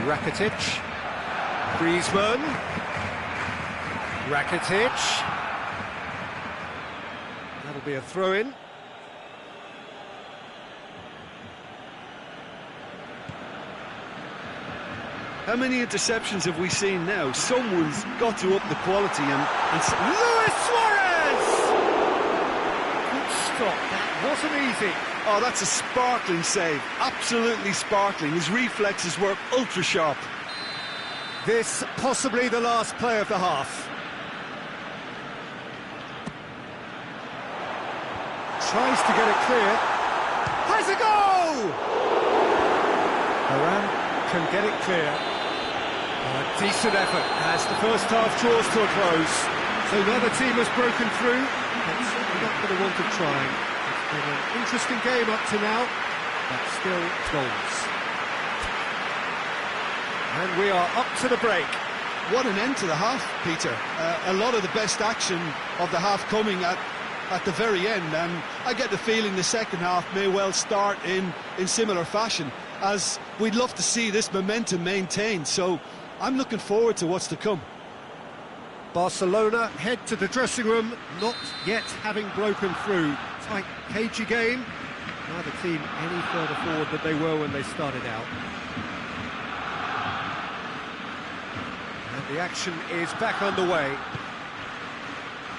Rakitic. Griezmann. Rakitic. That'll be a throw-in. How many interceptions have we seen now? Someone's got to up the quality and Luis Suarez! Good stop, that wasn't easy. Oh, that's a sparkling save. Absolutely sparkling. His reflexes work ultra sharp. This possibly the last play of the half. Tries to get it clear. Has a go! Moran can get it clear. A decent effort as the first half draws to a close. So neither team has broken through. It's not for the want of trying. It's been an interesting game up to now, but still goals. And we are up to the break. What an end to the half, Peter. A lot of the best action of the half coming at the very end, and I get the feeling the second half may well start in similar fashion, as we'd love to see this momentum maintained, so I'm looking forward to what's to come. Barcelona head to the dressing room, not yet having broken through. Tight, cagey game. Neither team any further forward than they were when they started out. And the action is back underway.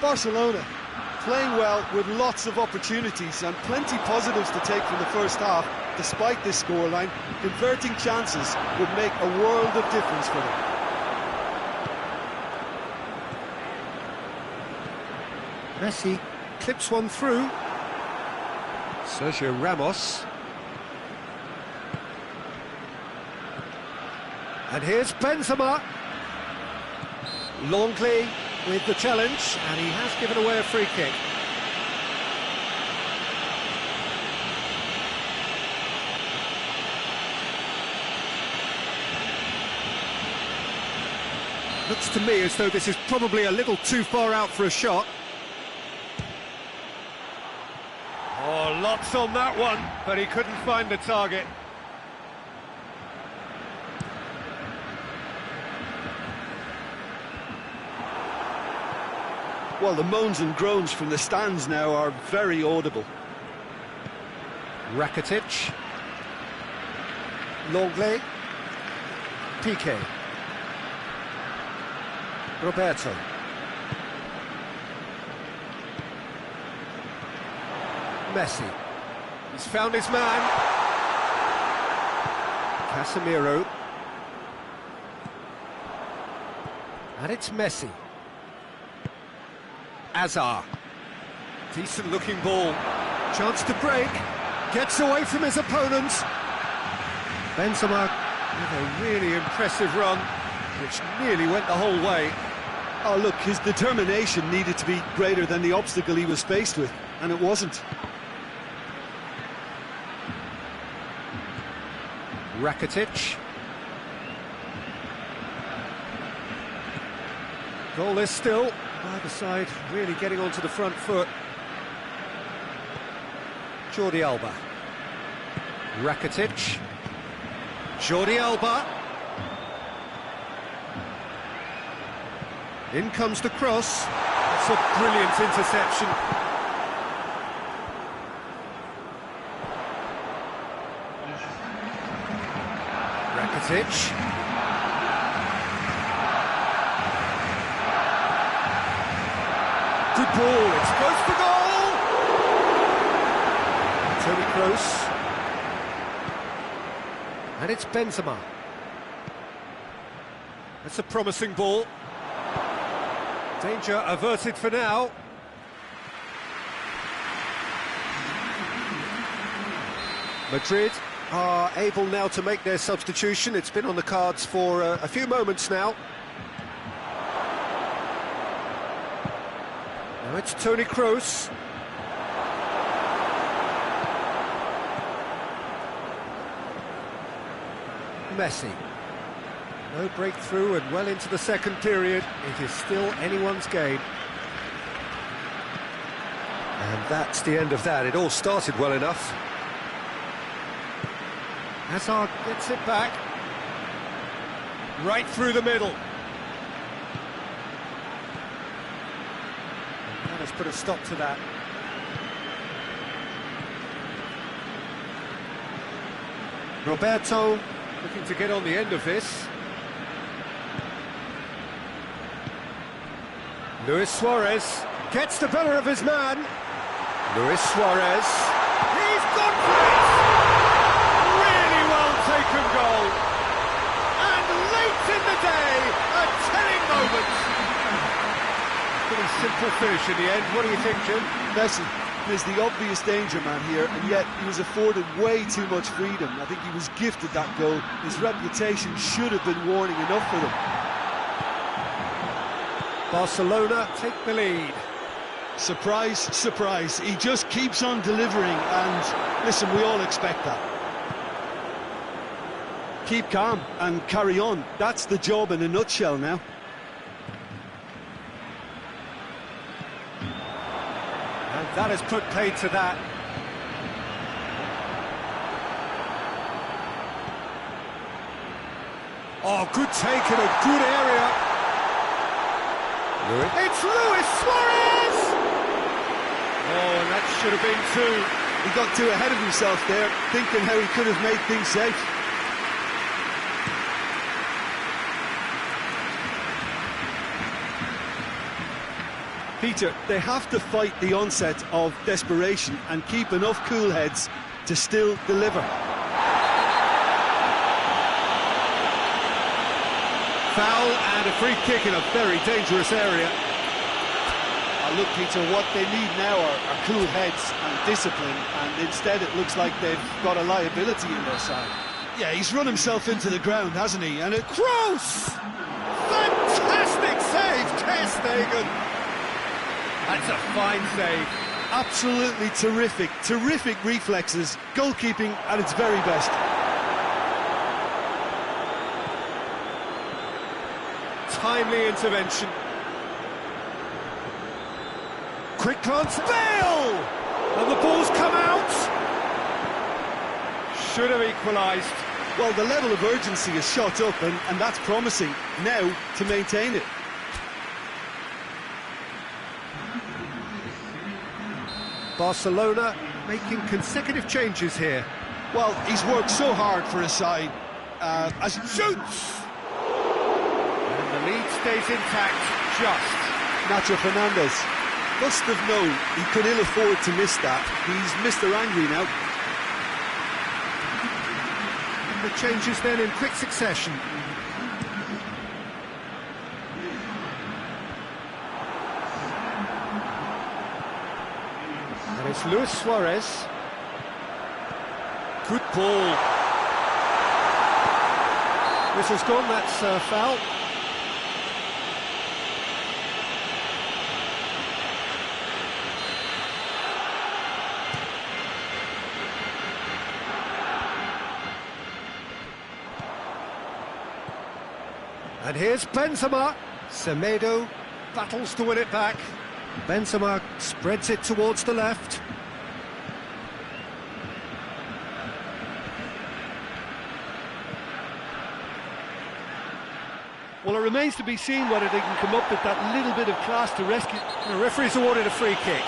Barcelona playing well with lots of opportunities and plenty positives to take from the first half. Despite this scoreline, converting chances would make a world of difference for them. Messi clips one through. Sergio Ramos. And here's Benzema. Longley with the challenge, and he has given away a free kick. Looks to me as though this is probably a little too far out for a shot. Oh, lots on that one, but he couldn't find the target. Well, the moans and groans from the stands now are very audible. Rakitic. Longley. Piqué. Roberto. Messi. He's found his man. Casemiro. And it's Messi. Azar. Decent looking ball. Chance to break. Gets away from his opponents. Benzema with a really impressive run, which nearly went the whole way. Oh, look, his determination needed to be greater than the obstacle he was faced with, and it wasn't. Rakitic. Goalless still. Either side really getting onto the front foot. Jordi Alba. Rakitic. Jordi Alba. In comes the cross. It's a brilliant interception. Rakitic. Good ball, it's close to goal! Toni Kroos. And it's Benzema. That's a promising ball. Danger averted for now. Madrid are able now to make their substitution. It's been on the cards for a few moments now. Now it's Toni Kroos. Messi. No breakthrough and well into the second period. It is still anyone's game. And that's the end of that. It all started well enough. Hazard gets it back. Right through the middle. And that has put a stop to that. Roberto looking to get on the end of this. Luis Suarez gets the better of his man. Luis Suarez. He's gone for it! Really well taken goal. And late in the day, a telling moment. Pretty simple finish in the end. What do you think, Jim? Messi is the obvious danger man here, and yet he was afforded way too much freedom. I think he was gifted that goal. His reputation should have been warning enough for them. Barcelona take the lead. Surprise, surprise. He just keeps on delivering, and listen, we all expect that. Keep calm and carry on. That's the job in a nutshell now. And that has put paid to that. Oh, good take in a good area. It's Luis Suarez! Oh, and that should have been two. He got too ahead of himself there, thinking how he could have made things safe. Peter, they have to fight the onset of desperation and keep enough cool heads to still deliver. Foul and a free kick in a very dangerous area. Look, Peter, what they need now are cool heads and discipline, and instead it looks like they've got a liability in their side. Yeah, he's run himself into the ground, hasn't he? And Kroos! Fantastic save, Ter Stegen! That's a fine save. Absolutely terrific, terrific reflexes, goalkeeping at its very best. Timely intervention. Quick glance, Bale! And the ball's come out. Should have equalised. Well, the level of urgency is shot up, and that's promising. Now to maintain it. Barcelona making consecutive changes here. Well, he's worked so hard for his side as he shoots. And the lead stays intact, just. Nacho Fernandez must have known he could ill afford to miss that. He's Mr. Angry now. And the changes then in quick succession. And it's Luis Suarez. Good ball. Whistle's gone, that's a foul. And here's Benzema. Semedo battles to win it back. Benzema spreads it towards the left. Well, it remains to be seen whether they can come up with that little bit of class to rescue. The referee's awarded a free kick.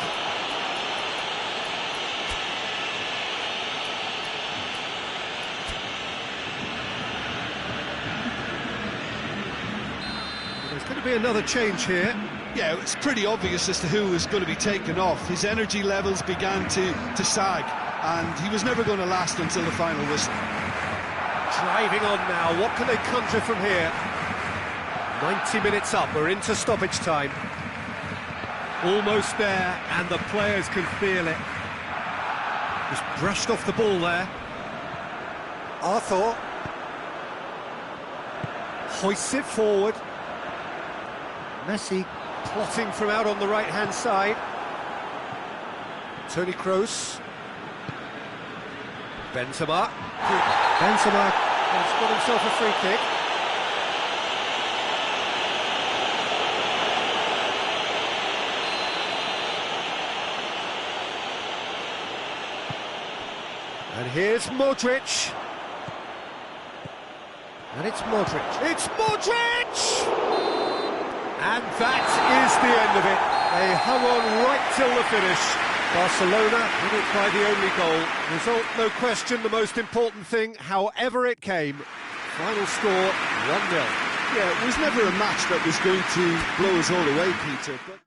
There's going to be another change here. Yeah, it's pretty obvious as to who was going to be taken off. His energy levels began to sag, and he was never going to last until the final whistle. Driving on now, what can they conjure from here? 90 minutes up, we're into stoppage time. Almost there, and the players can feel it. Just brushed off the ball there. Arthur hoists it forward. Messi plotting from out on the right-hand side. Toni Kroos. Benzema. Benzema has got himself a free kick. And here's Modric. And it's Modric. It's Modric! And that is the end of it. They hung on right till the finish. Barcelona win it by the only goal. Result, no question, the most important thing, however it came. Final score, 1-0. Yeah, it was never a match that was going to blow us all away, Peter. But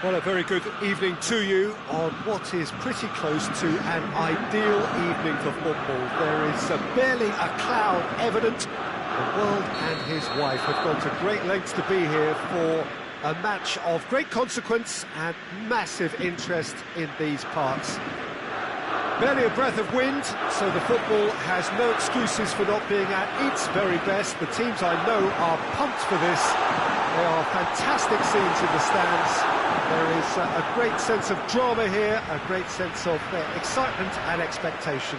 Well, a very good evening to you on what is pretty close to an ideal evening for football. There is barely a cloud evident. The world and his wife have gone to great lengths to be here for a match of great consequence and massive interest in these parts. Barely a breath of wind, so the football has no excuses for not being at its very best. The teams I know are pumped for this. They are fantastic scenes in the stands. There is a great sense of drama here, a great sense of excitement and expectation.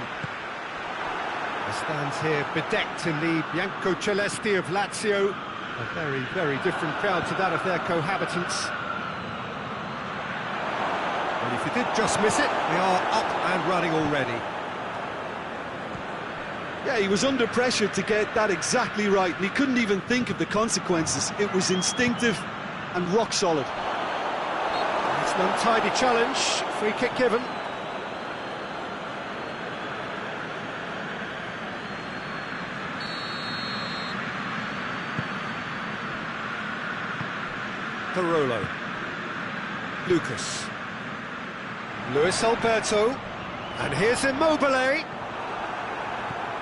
The stands here bedecked in the Bianco Celesti of Lazio, a very, very different crowd to that of their cohabitants. And if you did just miss it, we are up and running already. Yeah, he was under pressure to get that exactly right, and he couldn't even think of the consequences. It was instinctive and rock solid. It's an untidy challenge, free kick given. Parolo. Lucas. Luis Alberto. And here's Immobile.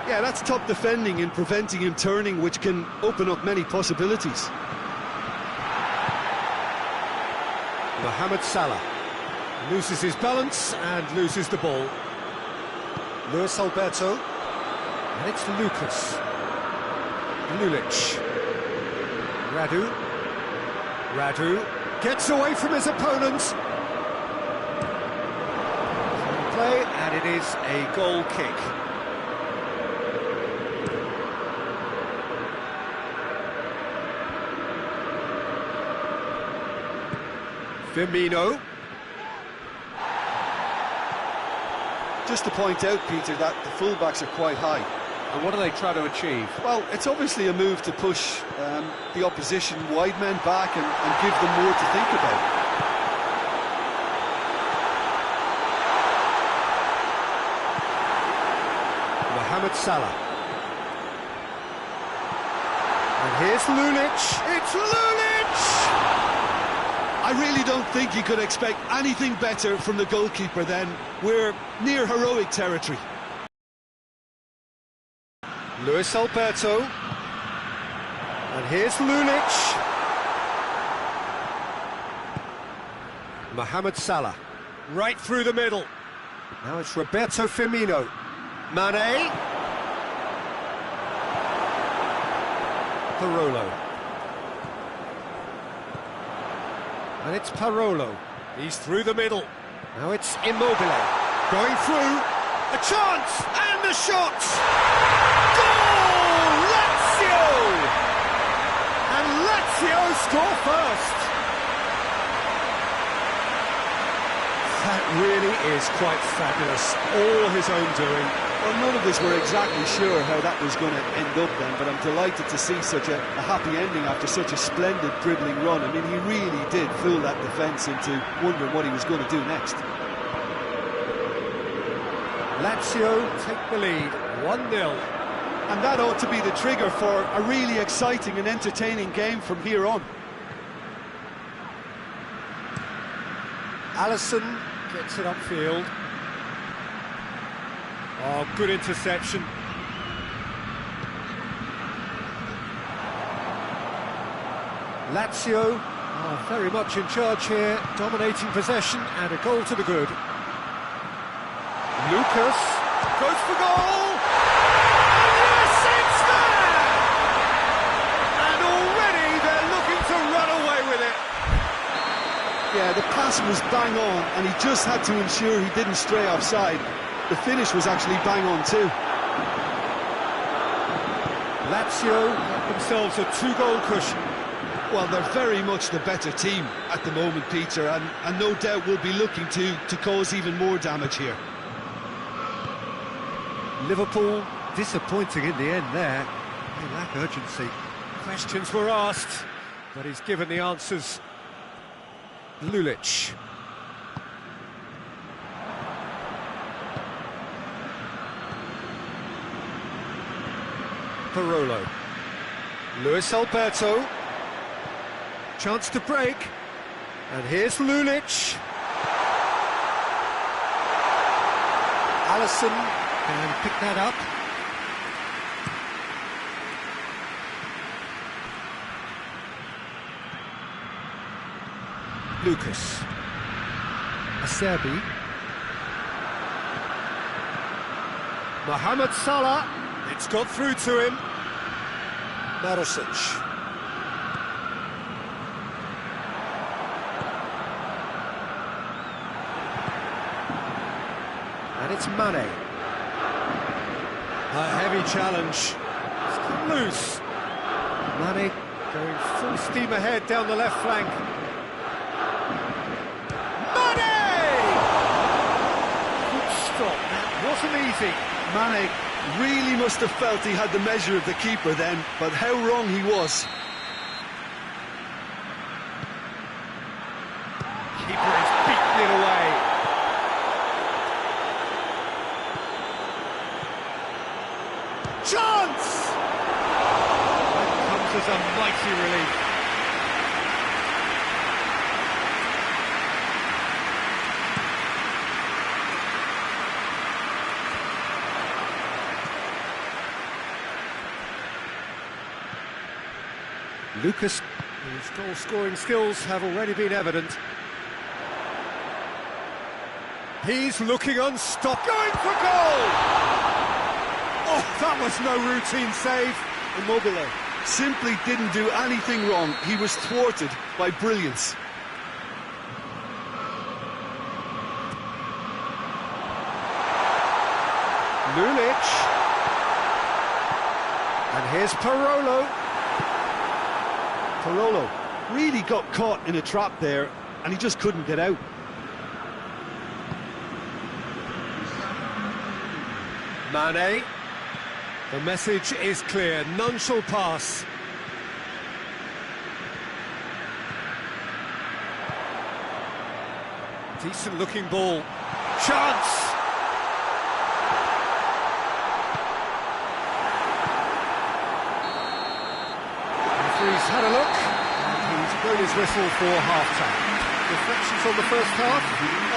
Yeah, that's top defending and preventing him turning, which can open up many possibilities. Mohamed Salah loses his balance and loses the ball. Luis Alberto. And it's Lucas. Lulic. Radu gets away from his opponent. Play, and it is a goal kick. Firmino. Just to point out, Peter, that the fullbacks are quite high. And what do they try to achieve? Well, it's obviously a move to push the opposition wide men back and give them more to think about. Mohamed Salah. And here's Lulic. It's Lulic! I really don't think you could expect anything better from the goalkeeper then. We're near heroic territory. Luis Alberto. And here's Lulic. Mohamed Salah. Right through the middle. Now it's Roberto Firmino. Mane. Parolo. And it's Parolo. He's through the middle. Now it's Immobile. Going through. A chance! And the shot! Goal! Lazio! And Lazio score first. That really is quite fabulous. All his own doing. Well, none of us were exactly sure how that was going to end up then, but I'm delighted to see such a happy ending after such a splendid dribbling run. I mean, he really did fool that defence into wondering what he was going to do next. Lazio take the lead, 1-0. And that ought to be the trigger for a really exciting and entertaining game from here on. Alisson gets it upfield. Oh, good interception. Lazio are very much in charge here, dominating possession and a goal to the good. Lucas goes for goal! And yes, it's there! And already they're looking to run away with it. Yeah, the pass was bang on, and he just had to ensure he didn't stray offside. The finish was actually bang on too. Lazio have themselves a 2-goal cushion. Well, they're very much the better team at the moment, Peter, and no doubt will be looking to cause even more damage here. Liverpool disappointing in the end there. They lack urgency. Questions were asked, but he's given the answers. Lulic. And here's Lulic. Allison can pick that up. Lucas. Acerbi. Mohamed Salah. It's got through to him. Marosic. And it's Mane. A heavy challenge. It's come loose. Mane going full steam ahead down the left flank. Mane! Good stop. That wasn't easy. Mane really must have felt he had the measure of the keeper then, but how wrong he was. Keeper is beaten it away. Chance! That comes as a mighty relief. Lucas, his goal-scoring skills have already been evident. He's looking unstopped, going for goal! Oh, that was no routine save. Immobile simply didn't do anything wrong. He was thwarted by brilliance. Lulic. And here's Parolo. Parolo really got caught in a trap there, and he just couldn't get out. Mane. The message is clear, none shall pass. Decent looking ball. Chance! Referee's had a look, and he's blown his whistle for half-time. Reflections on the first half?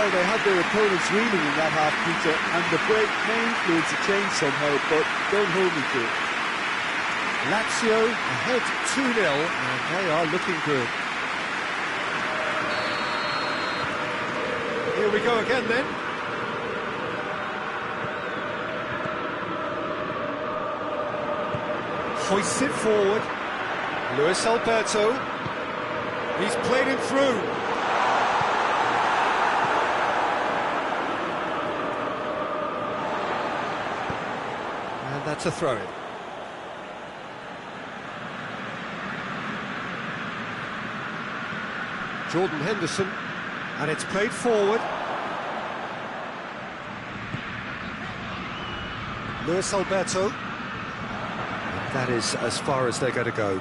Oh, they had their opponents reeling in that half, Peter, and the break may influence a change somehow, but don't hold me to it. Lazio ahead 2-0, and they are looking good. Here we go again then. Hoists it forward. Luis Alberto. He's played it through. And that's a throw-in. Jordan Henderson, and it's played forward. Luis Alberto. And that is as far as they're going to go.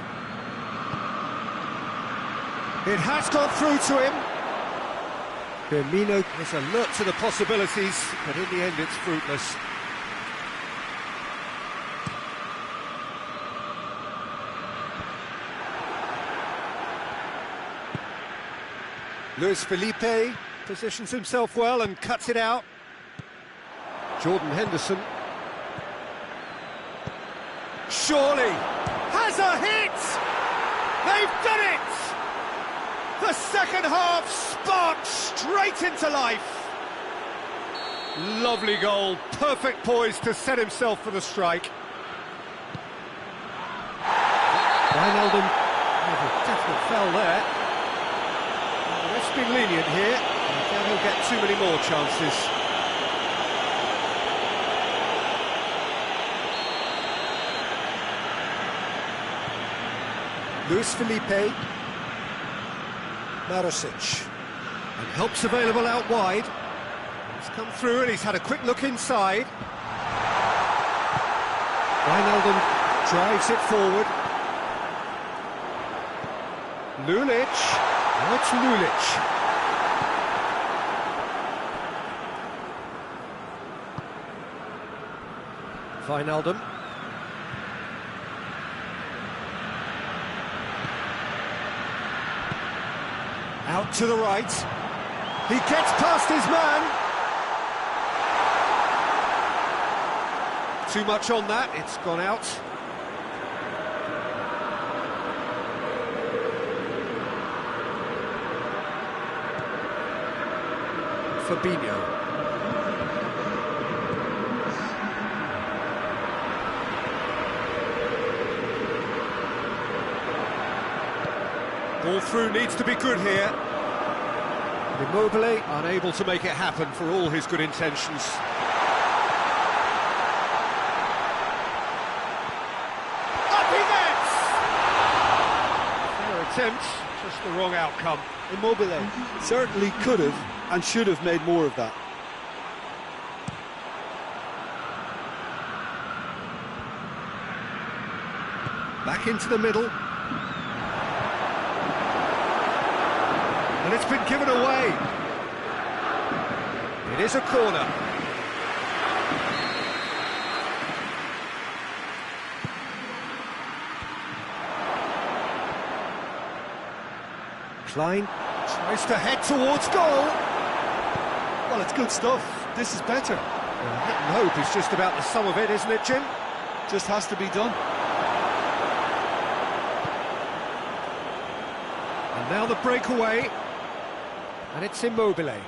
It has gone through to him. Firmino is alert to the possibilities, but in the end it's fruitless. Luis Felipe positions himself well and cuts it out. Jordan Henderson. Surely has a hit! They've done it! The second half sparked straight into life. Lovely goal, perfect poise to set himself for the strike. Wijnaldum with a definite foul there. Let's be lenient here, and then he'll get too many more chances. Luis Felipe. Marosic. And help's available out wide. He's come through and he's had a quick look inside. Wijnaldum drives it forward. Lulic. Now it's Lulic. Wijnaldum. Out to the right. He gets past his man. Too much on that, it's gone out. Fabinho. Ball through needs to be good here. Immobile unable to make it happen for all his good intentions. Up he gets! Fair attempt, just the wrong outcome. Immobile certainly could have and should have made more of that. Back into the middle. And it's been given away. It is a corner. Klein tries to head towards goal. Well, it's good stuff. This is better. Well, hit and hope is just about the sum of it, isn't it, Jim? Just has to be done. And now the breakaway. And it's Immobile.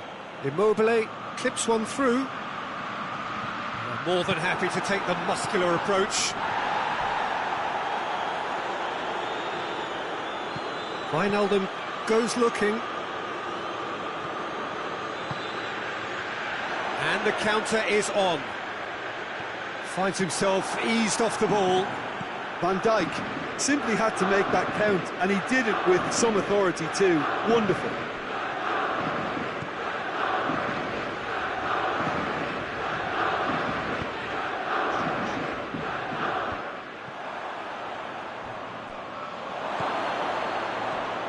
Immobile clips one through. And more than happy to take the muscular approach. Wijnaldum goes looking. And the counter is on. Finds himself eased off the ball. Van Dijk simply had to make that count, and he did it with some authority too. Wonderful.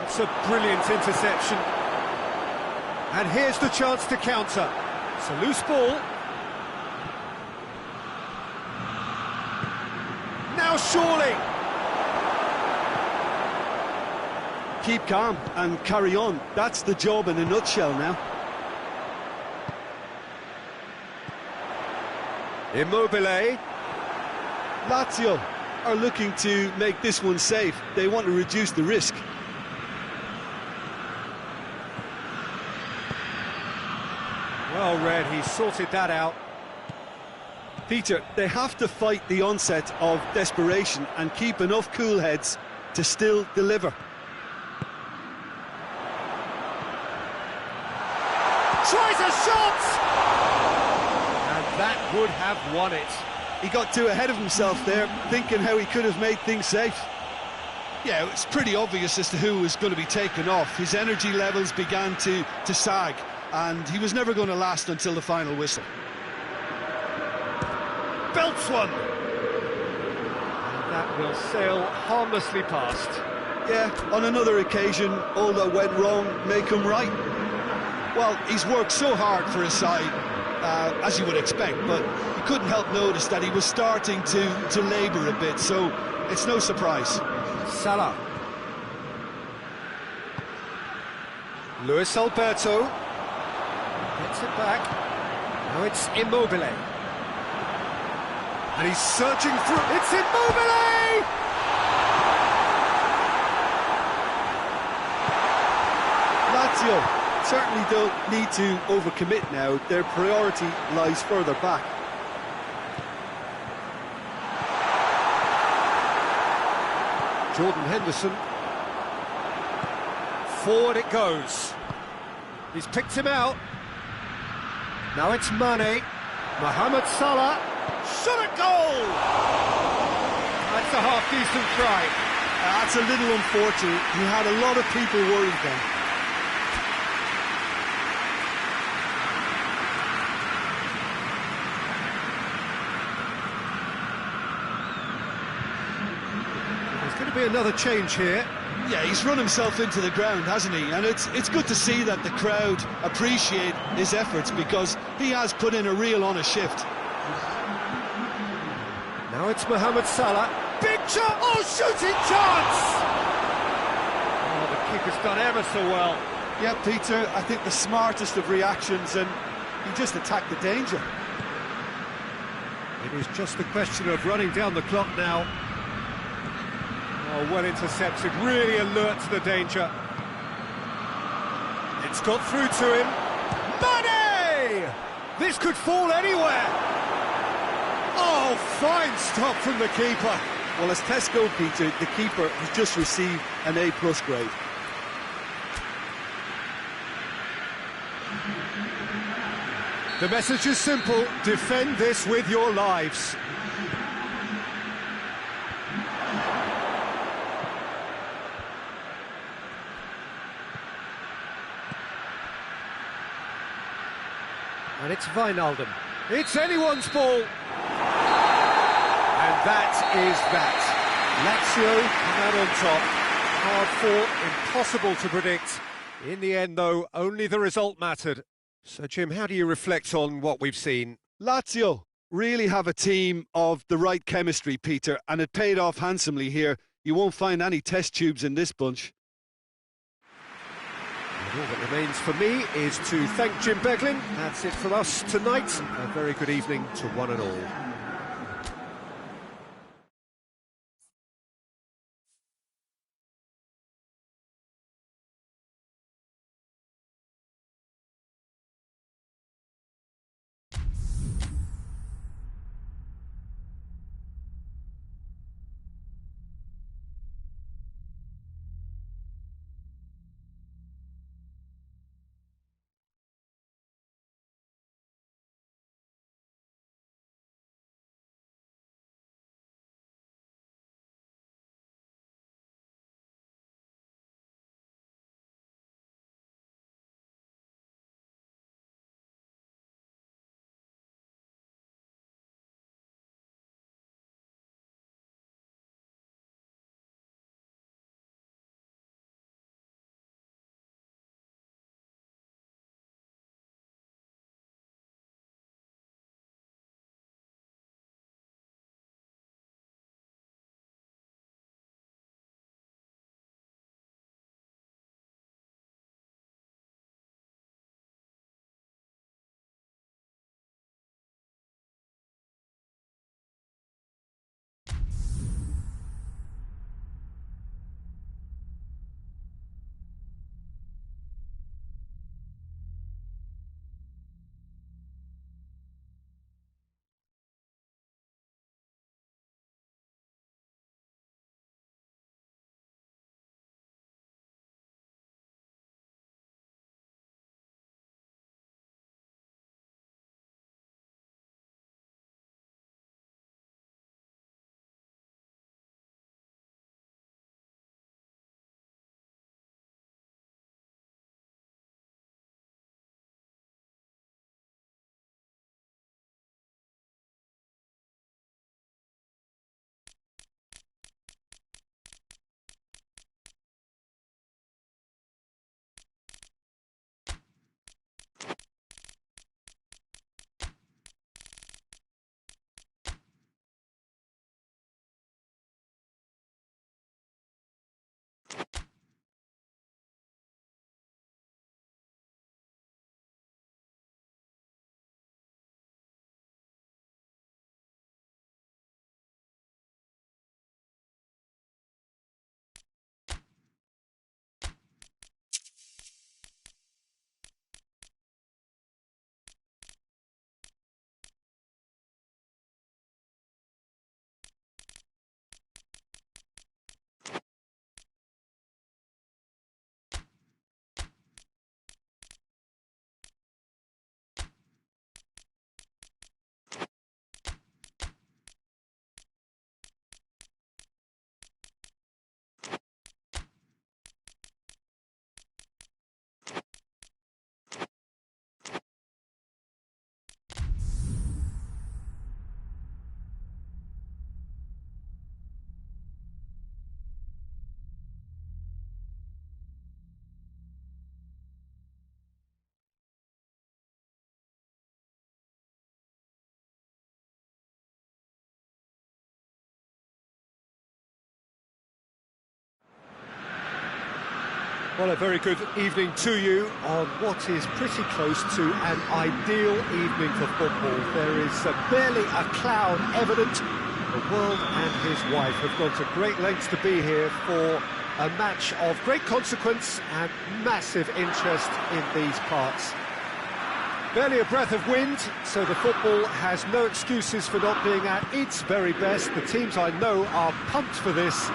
It's a brilliant interception. And here's the chance to counter. It's a loose ball. Now surely. Keep calm and carry on. That's the job in a nutshell now. Immobile. Lazio are looking to make this one safe. They want to reduce the risk. Well read, he sorted that out. Peter, they have to fight the onset of desperation and keep enough cool heads to still deliver. Tries a shot! And that would have won it. He got too ahead of himself there, thinking how he could have made things safe. Yeah, it's pretty obvious as to who was going to be taken off. His energy levels began to sag, and he was never going to last until the final whistle. Belts one! And that will sail harmlessly past. Yeah, on another occasion, all that went wrong may come right. Well, he's worked so hard for his side, as you would expect, but you couldn't help notice that he was starting to labour a bit, so it's no surprise. Salah. Luis Alberto. Gets it back. Now it's Immobile. And he's searching through. It's Immobile! Lazio certainly don't need to overcommit now. Their priority lies further back. Jordan Henderson. Forward it goes. He's picked him out. Now it's Mane. Mohamed Salah. Shot at goal! That's a half-decent try. That's a little unfortunate. He had a lot of people worried then. There's going to be another change here. Yeah, he's run himself into the ground, hasn't he? And it's good to see that the crowd appreciate his efforts, because he has put in a real honest shift. Now it's Mohamed Salah. Big shot! Oh, shooting chance! Oh, the keeper's done ever so well. Yeah, Peter, I think the smartest of reactions, and he just attacked the danger. It is just a question of running down the clock now. Oh, well intercepted, really alert to the danger. It's got through to him. Mane! This could fall anywhere. Oh, fine stop from the keeper. Well, as tests go, Peter, the keeper has just received an A+ grade. The message is simple: defend this with your lives. And it's Wijnaldum. It's anyone's ball. And that is that. Lazio come out on top. Hard fought, impossible to predict. In the end, though, only the result mattered. So, Jim, how do you reflect on what we've seen? Lazio really have a team of the right chemistry, Peter, and it paid off handsomely here. You won't find any test tubes in this bunch. And all that remains for me is to thank Jim Beglin. That's it from us tonight. A very good evening to one and all. Well, a very good evening to you on what is pretty close to an ideal evening for football. There is barely a cloud evident. The world and his wife have gone to great lengths to be here for a match of great consequence and massive interest in these parts. Barely a breath of wind, so the football has no excuses for not being at its very best. The teams I know are pumped for this.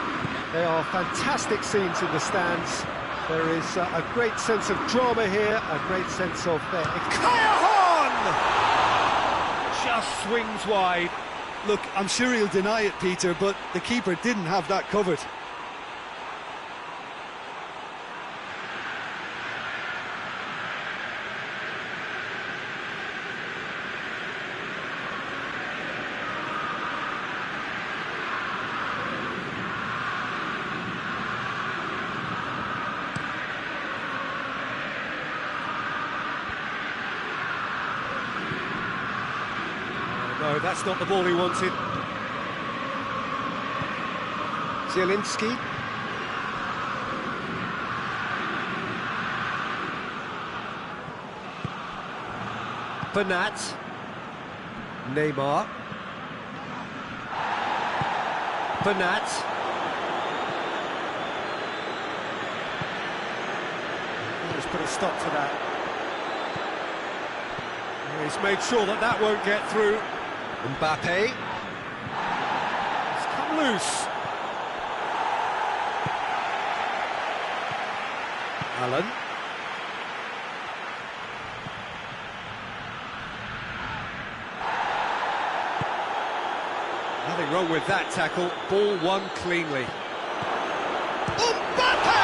They are fantastic scenes in the stands. There is a great sense of drama here, a great sense of... Kaya just swings wide. Look, I'm sure he'll deny it, Peter, but the keeper didn't have that covered. No, that's not the ball he wanted. Zielinski. Bernat. Neymar. Bernat. He's put a stop to that. He's made sure that that won't get through. Mbappe. It's come loose. Allen. Nothing wrong with that tackle. Ball won cleanly. Mbappe!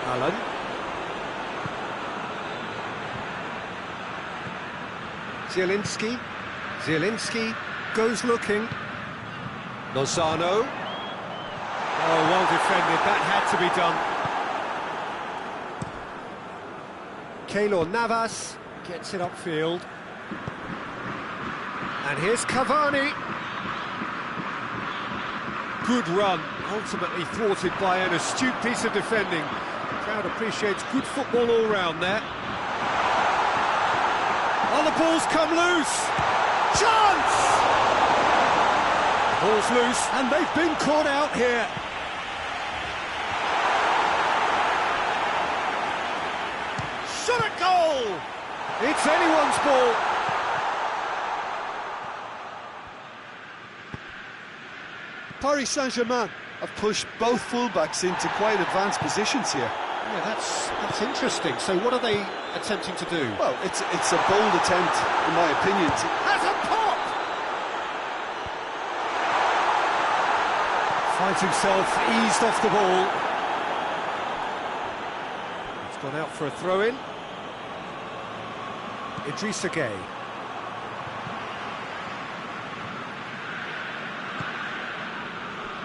Allen. Zielinski. Zielinski goes looking. Lozano. Oh, well defended. That had to be done. Keylor Navas gets it upfield. And here's Cavani. Good run. Ultimately thwarted by an astute piece of defending. The crowd appreciates good football all round there. Oh, the ball's come loose! Chance! The ball's loose, and they've been caught out here. Shot at goal! It's anyone's ball. Paris Saint-Germain have pushed both fullbacks into quite advanced positions here. Yeah, that's interesting. So what are they attempting to do? Well, it's a bold attempt, in my opinion. Has a pop! Finds himself eased off the ball. It's gone out for a throw-in. Idrissa Gueye.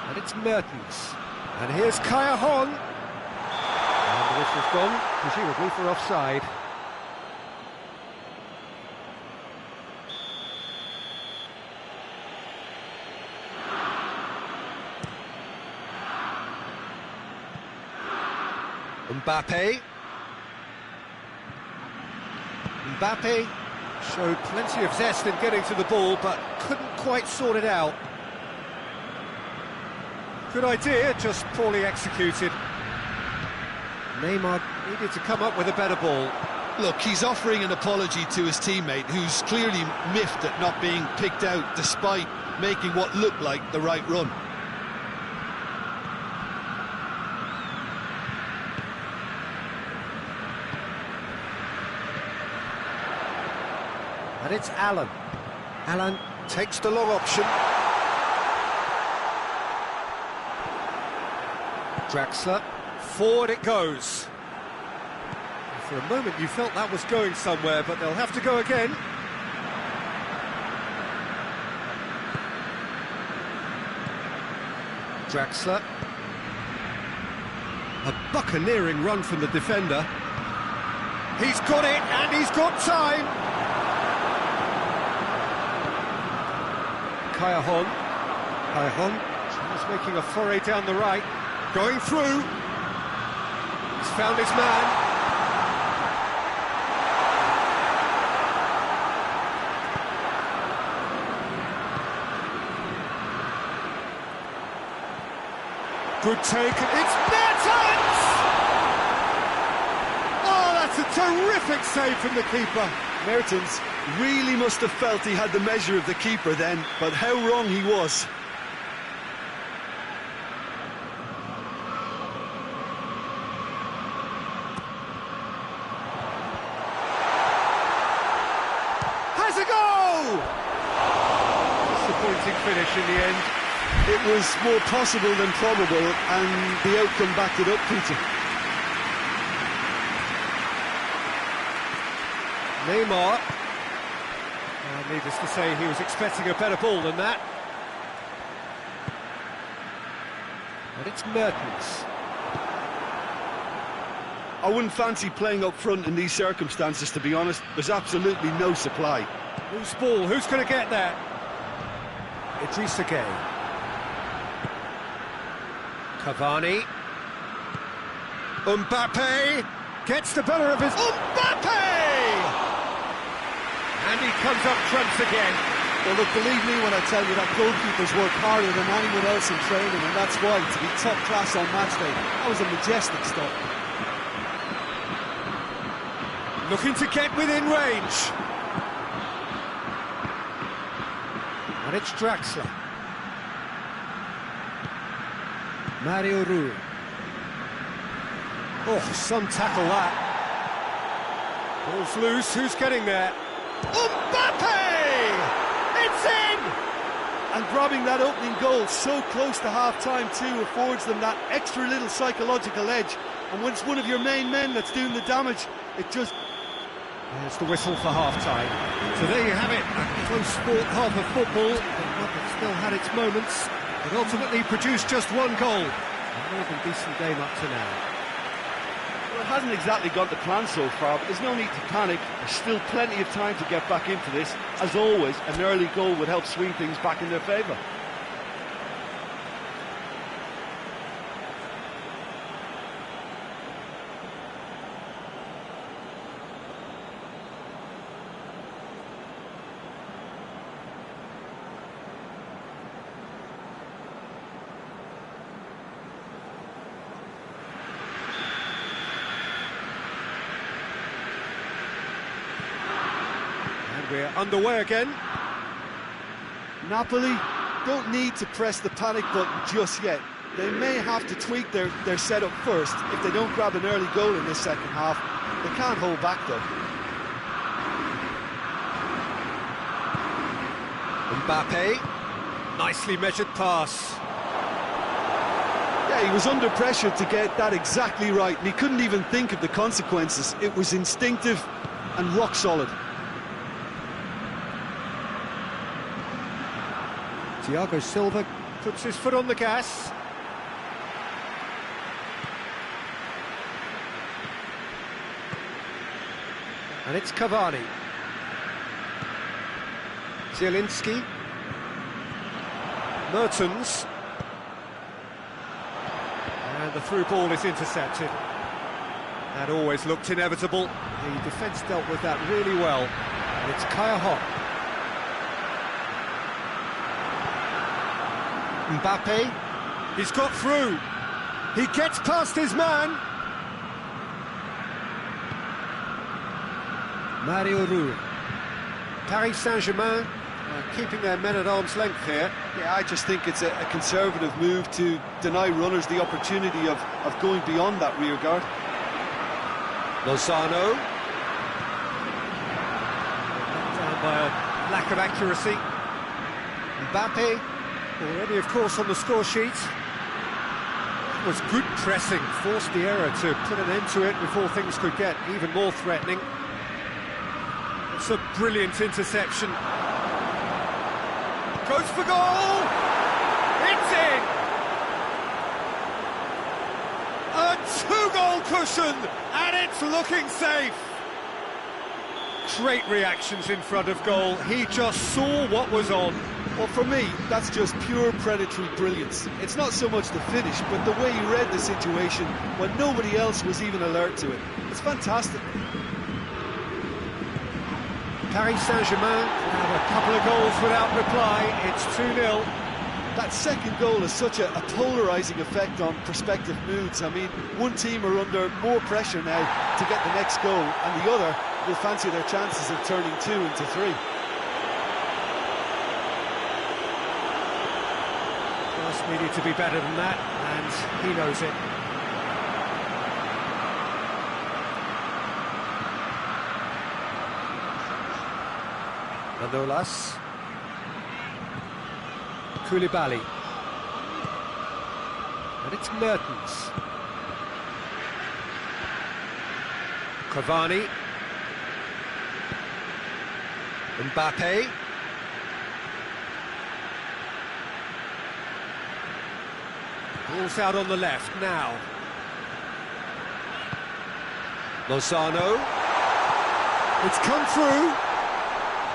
And it's Mertens. And here's Kaya Hon. And the whistle's gone, presumably for offside. Mbappe. Mbappe showed plenty of zest in getting to the ball, but couldn't quite sort it out. Good idea, just poorly executed. Neymar needed to come up with a better ball. Look, he's offering an apology to his teammate, who's clearly miffed at not being picked out despite making what looked like the right run. And it's Allen. Allen takes the long option. Draxler, forward it goes. For a moment you felt that was going somewhere, but they'll have to go again. Draxler. A buccaneering run from the defender. He's got it, and he's got time. Kaya Hon. Kaya Hon is making a foray down the right. Going through. He's found his man. Good take. It's Mertens! Oh, that's a terrific save from the keeper. Mertens really must have felt he had the measure of the keeper then, but how wrong he was. Has a goal! Disappointing finish in the end. It was more possible than probable, and the outcome backed it up, Peter. Neymar. Needless to say, he was expecting a better ball than that. But it's Mertens. I wouldn't fancy playing up front in these circumstances, to be honest. There's absolutely no supply. Loose ball, who's going to get that? Idrissa Gueye. Cavani. Mbappe gets the better of his... Mbappe! And he comes up trumps again. Well, look, believe me when I tell you that goalkeepers work harder than anyone else in training, and that's why, to be top class on match day, that was a majestic stop. Looking to get within range. And it's Draxler. Mario Rui. Oh, some tackle that. Ball's loose, who's getting there? Mbappe! It's in! And grabbing that opening goal so close to half-time too affords them that extra little psychological edge. And when it's one of your main men that's doing the damage, it just... There's the whistle for half-time. So there you have it, a close sport half of football, but one that still had its moments, but ultimately produced just one goal. A more than decent game up to now. Well, it hasn't exactly got the plan so far, but there's no need to panic. There's still plenty of time to get back into this. As always, an early goal would help swing things back in their favour. We're underway again. Napoli don't need to press the panic button just yet. They may have to tweak their setup first if they don't grab an early goal in this second half. They can't hold back though. Mbappe, nicely measured pass. Yeah, he was under pressure to get that exactly right, and he couldn't even think of the consequences. It was instinctive and rock solid. Thiago Silva puts his foot on the gas. And it's Cavani. Zielinski. Mertens. And the through ball is intercepted. That always looked inevitable. The defence dealt with that really well. And it's Kaya Hopp. Mbappe, he's got through. He gets past his man. Mario Rui. Paris Saint-Germain keeping their men at arm's length here. Yeah, I just think it's a conservative move to deny runners the opportunity of going beyond that rear guard. Lozano. Down by a lack of accuracy. Mbappe. Already, of course, on the score sheet. It was good pressing, forced the error to put an end to it before things could get even more threatening. It's a brilliant interception. Goes for goal! It's in! A two-goal cushion, and it's looking safe. Great reactions in front of goal. He just saw what was on. Well, for me, that's just pure predatory brilliance. It's not so much the finish, but the way he read the situation when nobody else was even alert to it. It's fantastic. Paris Saint-Germain have a couple of goals without reply. It's 2-0. That second goal has such a polarising effect on prospective moods. I mean, one team are under more pressure now to get the next goal, and the other will fancy their chances of turning 2 into 3. Just needed to be better than that, and he knows it. Manolas. Koulibaly. And it's Mertens. Cavani. Mbappe. Ball's out on the left now. Lozano. It's come through.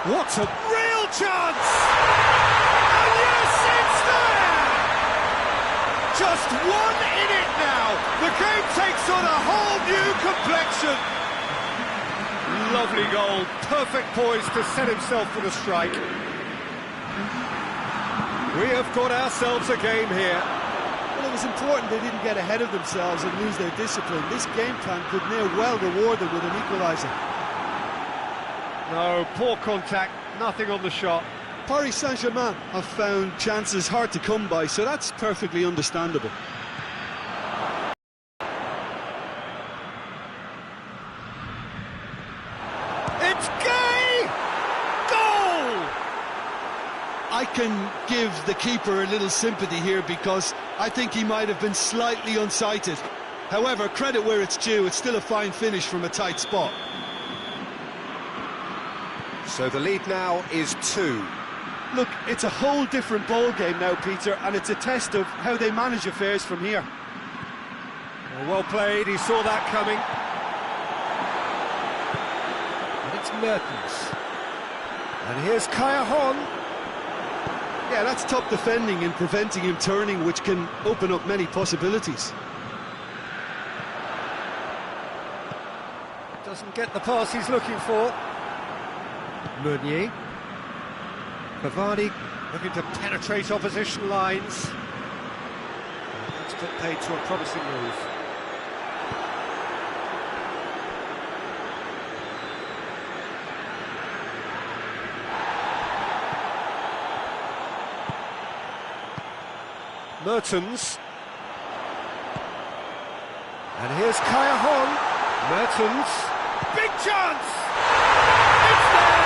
What a real chance! And yes, it's there! Just one in it now. The game takes on a whole new complexion. Lovely goal. Perfect poise to set himself for the strike. We have got ourselves a game here. Well, it was important they didn't get ahead of themselves and lose their discipline. This game plan could near well reward them with an equaliser. No, poor contact, nothing on the shot. Paris Saint-Germain have found chances hard to come by, so that's perfectly understandable. It's Gay! Goal! I can give the keeper a little sympathy here because I think he might have been slightly unsighted. However, credit where it's due, it's still a fine finish from a tight spot. So the lead now is 2. Look, it's a whole different ball game now, Peter, and it's a test of how they manage affairs from here. Well played, he saw that coming. And it's Mertens. And here's Kaya. Yeah, that's top defending and preventing him turning, which can open up many possibilities. Doesn't get the pass he's looking for. Meunier. Cavani looking to penetrate opposition lines. That's put paid to a promising move. Mertens. And here's Kaya. Mertens. Big chance! It's there!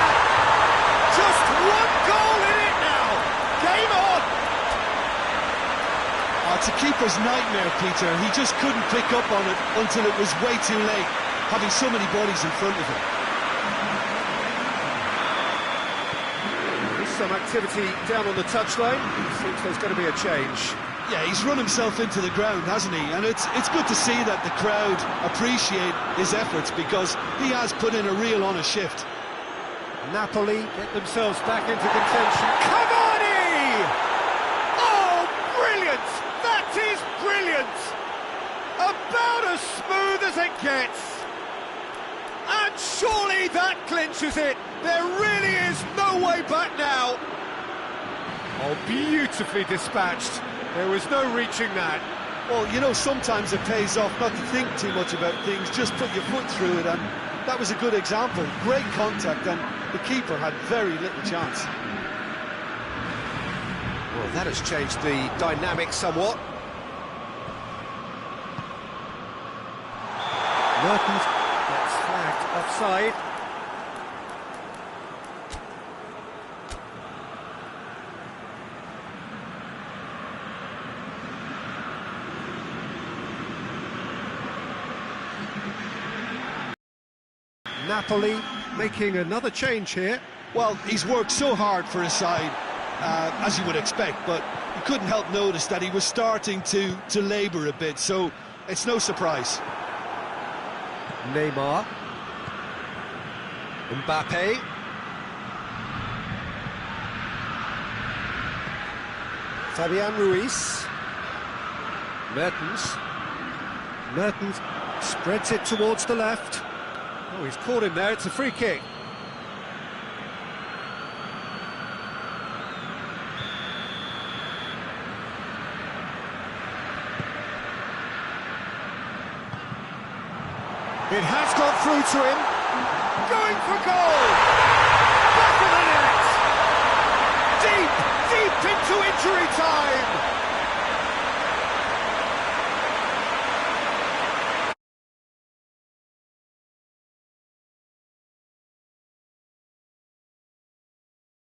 Just one goal in it now! Game on! Oh, it's a keeper's nightmare, Peter. He just couldn't pick up on it until it was way too late, having so many bodies in front of him. There's some activity down on the touchline. Seems there's going to be a change. Yeah, he's run himself into the ground, hasn't he? And it's good to see that the crowd appreciate his efforts because he has put in a real honest shift. Napoli get themselves back into contention. Cavani! Oh, brilliant! That is brilliant! About as smooth as it gets. And surely that clinches it. There really is no way back now. Oh, beautifully dispatched. There was no reaching that. Well, you know, sometimes it pays off not to think too much about things, just put your foot through it, and that was a good example. Great contact, and the keeper had very little chance. Well, that has changed the dynamic somewhat. Mertens gets flagged offside. Napoli making another change here. Well, he's worked so hard for his side, as you would expect, but you couldn't help notice that he was starting to labour a bit, so it's no surprise. Neymar. Mbappe. Fabian Ruiz. Mertens spreads it towards the left. Oh, he's caught him there, it's a free kick. It has got through to him. Going for goal! Back of the net! Deep into injury time!